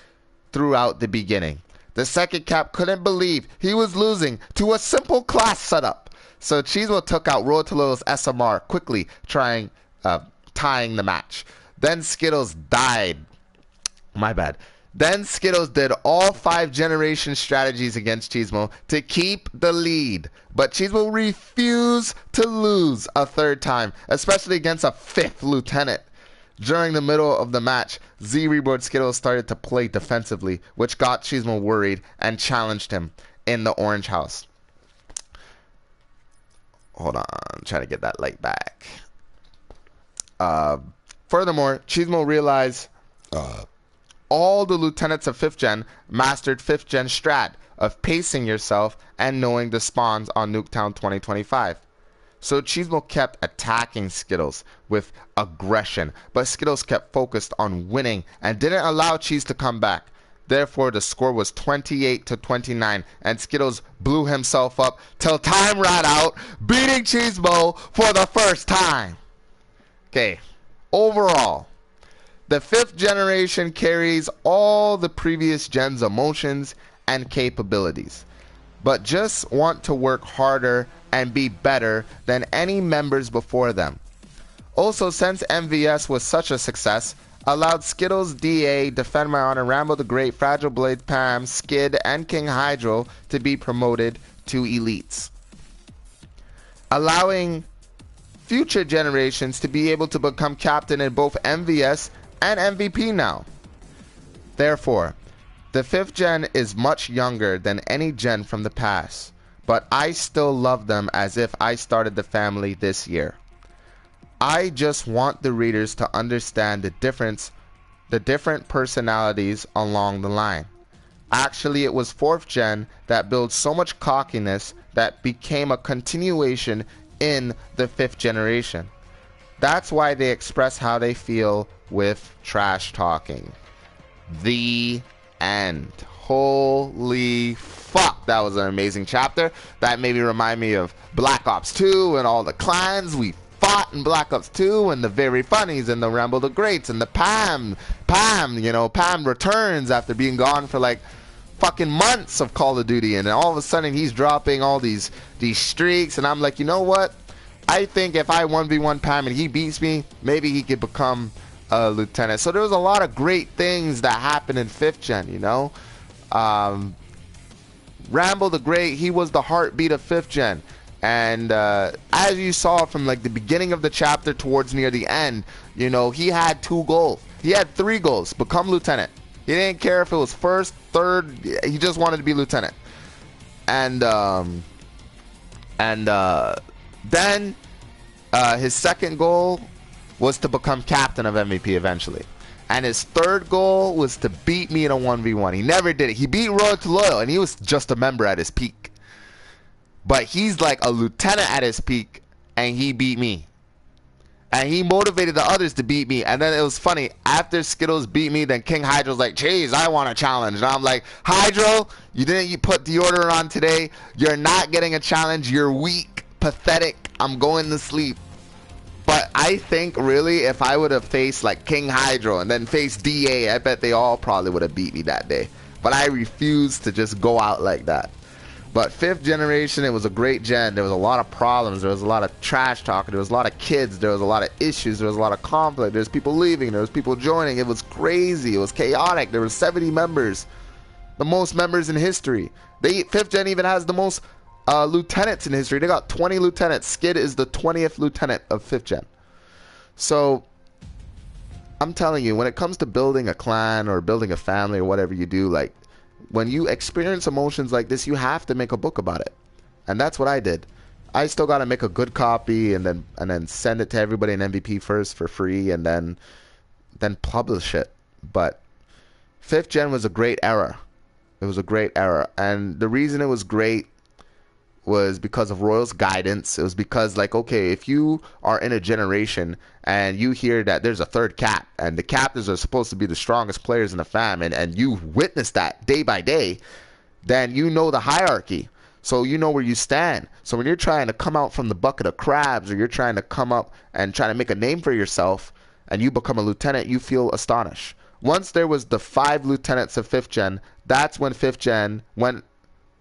throughout the beginning. The second cap couldn't believe he was losing to a simple class setup, so Cheesemo took out Rotolo's SMR quickly, tying the match. Then Skittles died. My bad. Then Skittles did all 5 generation strategies against Cheesemo to keep the lead. But Cheesemo refused to lose a third time, especially against a 5th lieutenant. During the middle of the match, Z Reborn Skittles started to play defensively, which got Cheesemo worried and challenged him in the orange house. Hold on, I'm trying to get that light back. Furthermore, Cheesemo realized all the lieutenants of 5th gen mastered 5th gen strat of pacing yourself and knowing the spawns on Nuketown 2025. So Cheesemo kept attacking Skittles with aggression, but Skittles kept focused on winning and didn't allow Cheese to come back. Therefore, the score was 28-29, and Skittles blew himself up till time ran out, beating Cheesemo for the first time. Okay, overall, the 5th generation carries all the previous gen's emotions and capabilities, but just want to work harder and be better than any members before them. Also, since MVS was such a success, allowed Skittles, DA, Defend My Honor, Rambo the Great, Fragile Blade, Pam, Skid, and King Hydro to be promoted to elites, allowing future generations to be able to become captain in both MVS and MVP now. Therefore, the 5th gen is much younger than any gen from the past, but I still love them as if I started the family this year. I just want the readers to understand the difference the different personalities along the line. Actually, it was 4th gen that built so much cockiness that became a continuation in the 5th generation. That's why they express how they feel with trash talking. The end. Holy fuck, that was an amazing chapter. That made me remind me of Black Ops 2 and all the clans we fought in Black Ops 2 and the Very Funnies and the Rambo the Greats and the PAM, you know, PAM returns after being gone for like fucking months of Call of Duty, and then all of a sudden he's dropping all these streaks, and I'm like, you know what? I think if I 1v1 PAM and he beats me, maybe he could become a lieutenant. So there was a lot of great things that happened in 5th gen, you know. Rambo the Great, he was the heartbeat of 5th gen. And as you saw from like the beginning of the chapter towards near the end, you know, he had 2 goals. He had 3 goals. Become lieutenant. He didn't care if it was 1st, 3rd. He just wanted to be lieutenant. And then his 2nd goal was to become captain of MVP eventually. And his 3rd goal was to beat me in a 1v1. He never did it. He beat Royal to Loyal, and he was just a member at his peak. But he's like a lieutenant at his peak, and he beat me. And he motivated the others to beat me. And then it was funny. After Skittles beat me, then King Hydro's like, "Jeez, I want a challenge." And I'm like, "Hydro, you put deodorant on today. You're not getting a challenge. You're weak, pathetic. I'm going to sleep." But I think really if I would have faced like King Hydro and then faced DA, I bet they all probably would have beat me that day. But I refused to just go out like that. But 5th generation, it was a great gen. There was a lot of problems. There was a lot of trash talking. There was a lot of kids. There was a lot of issues. There was a lot of conflict. There was people leaving. There was people joining. It was crazy. It was chaotic. There were 70 members. The most members in history. 5th gen even has the most lieutenants in history. They got 20 lieutenants. Skid is the 20th lieutenant of 5th gen. So I'm telling you, when it comes to building a clan or building a family or whatever you do, like when you experience emotions like this, you have to make a book about it. And that's what I did. I still got to make a good copy and then send it to everybody in MVP first for free, and then publish it. But 5th gen was a great era. It was a great era. And the reason it was great was because of Royal's guidance. It was because, like, okay, if you are in a generation and you hear that there's a 3rd cap and the captains are supposed to be the strongest players in the fam, and you witness that day by day, then you know the hierarchy. So you know where you stand. So when you're trying to come out from the bucket of crabs, or you're trying to come up and try to make a name for yourself, and you become a lieutenant, you feel astonished. Once there was the 5 lieutenants of 5th gen, that's when 5th gen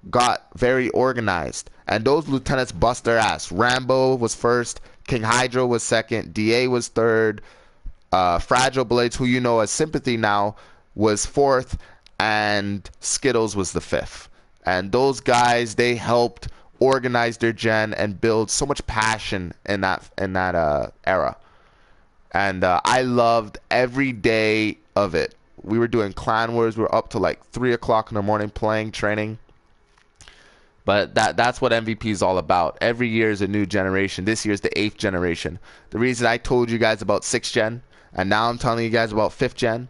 got very organized, and those lieutenants bust their ass. Rambo was 1st, King Hydro was 2nd, DA was 3rd, Fragile Blades, who you know as Sympathy now, was 4th, and Skittles was the 5th. And those guys, they helped organize their gen and build so much passion in that era. And I loved every day of it. We were doing clan wars. We were up to like 3 o'clock in the morning playing, training. But that's what MVP is all about. Every year is a new generation. This year is the 8th generation. The reason I told you guys about 6th gen, and now I'm telling you guys about 5th gen,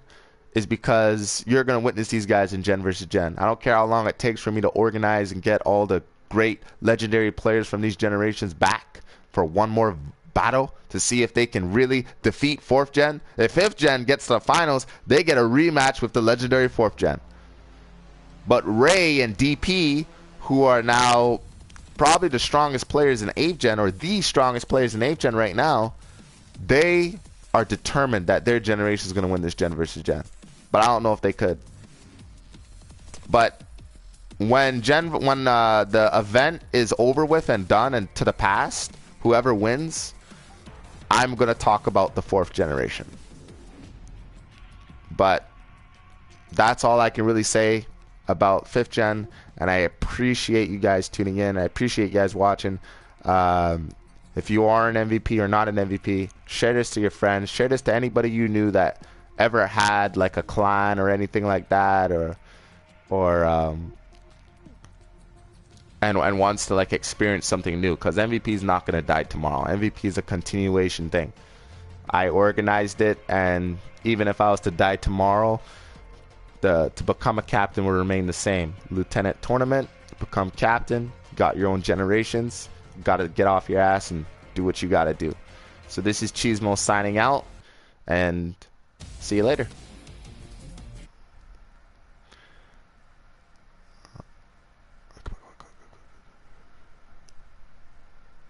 is because you're going to witness these guys in gen versus gen. I don't care how long it takes for me to organize and get all the great legendary players from these generations back for one more battle to see if they can really defeat 4th gen. If 5th gen gets to the finals, they get a rematch with the legendary 4th gen. But Ray and DP, who are now probably the strongest players in 8th gen, or the strongest players in 8th gen right now, they are determined that their generation is going to win this gen versus gen. But I don't know if they could. But when the event is over with and done and to the past, whoever wins, I'm going to talk about the 4th generation. But that's all I can really say about 5th gen, and I appreciate you guys tuning in. I appreciate you guys watching. If you are an MVP or not an MVP, share this to your friends. Share this to anybody you knew that ever had like a clan or anything like that, and wants to like experience something new, because MVP is not going to die tomorrow. MVP is a continuation thing. I organized it, and even if I was to die tomorrow, to become a captain will remain the same. Lieutenant tournament, become captain, got your own generations, got to get off your ass and do what you got to do. So this is Cheesemo signing out, and see you later.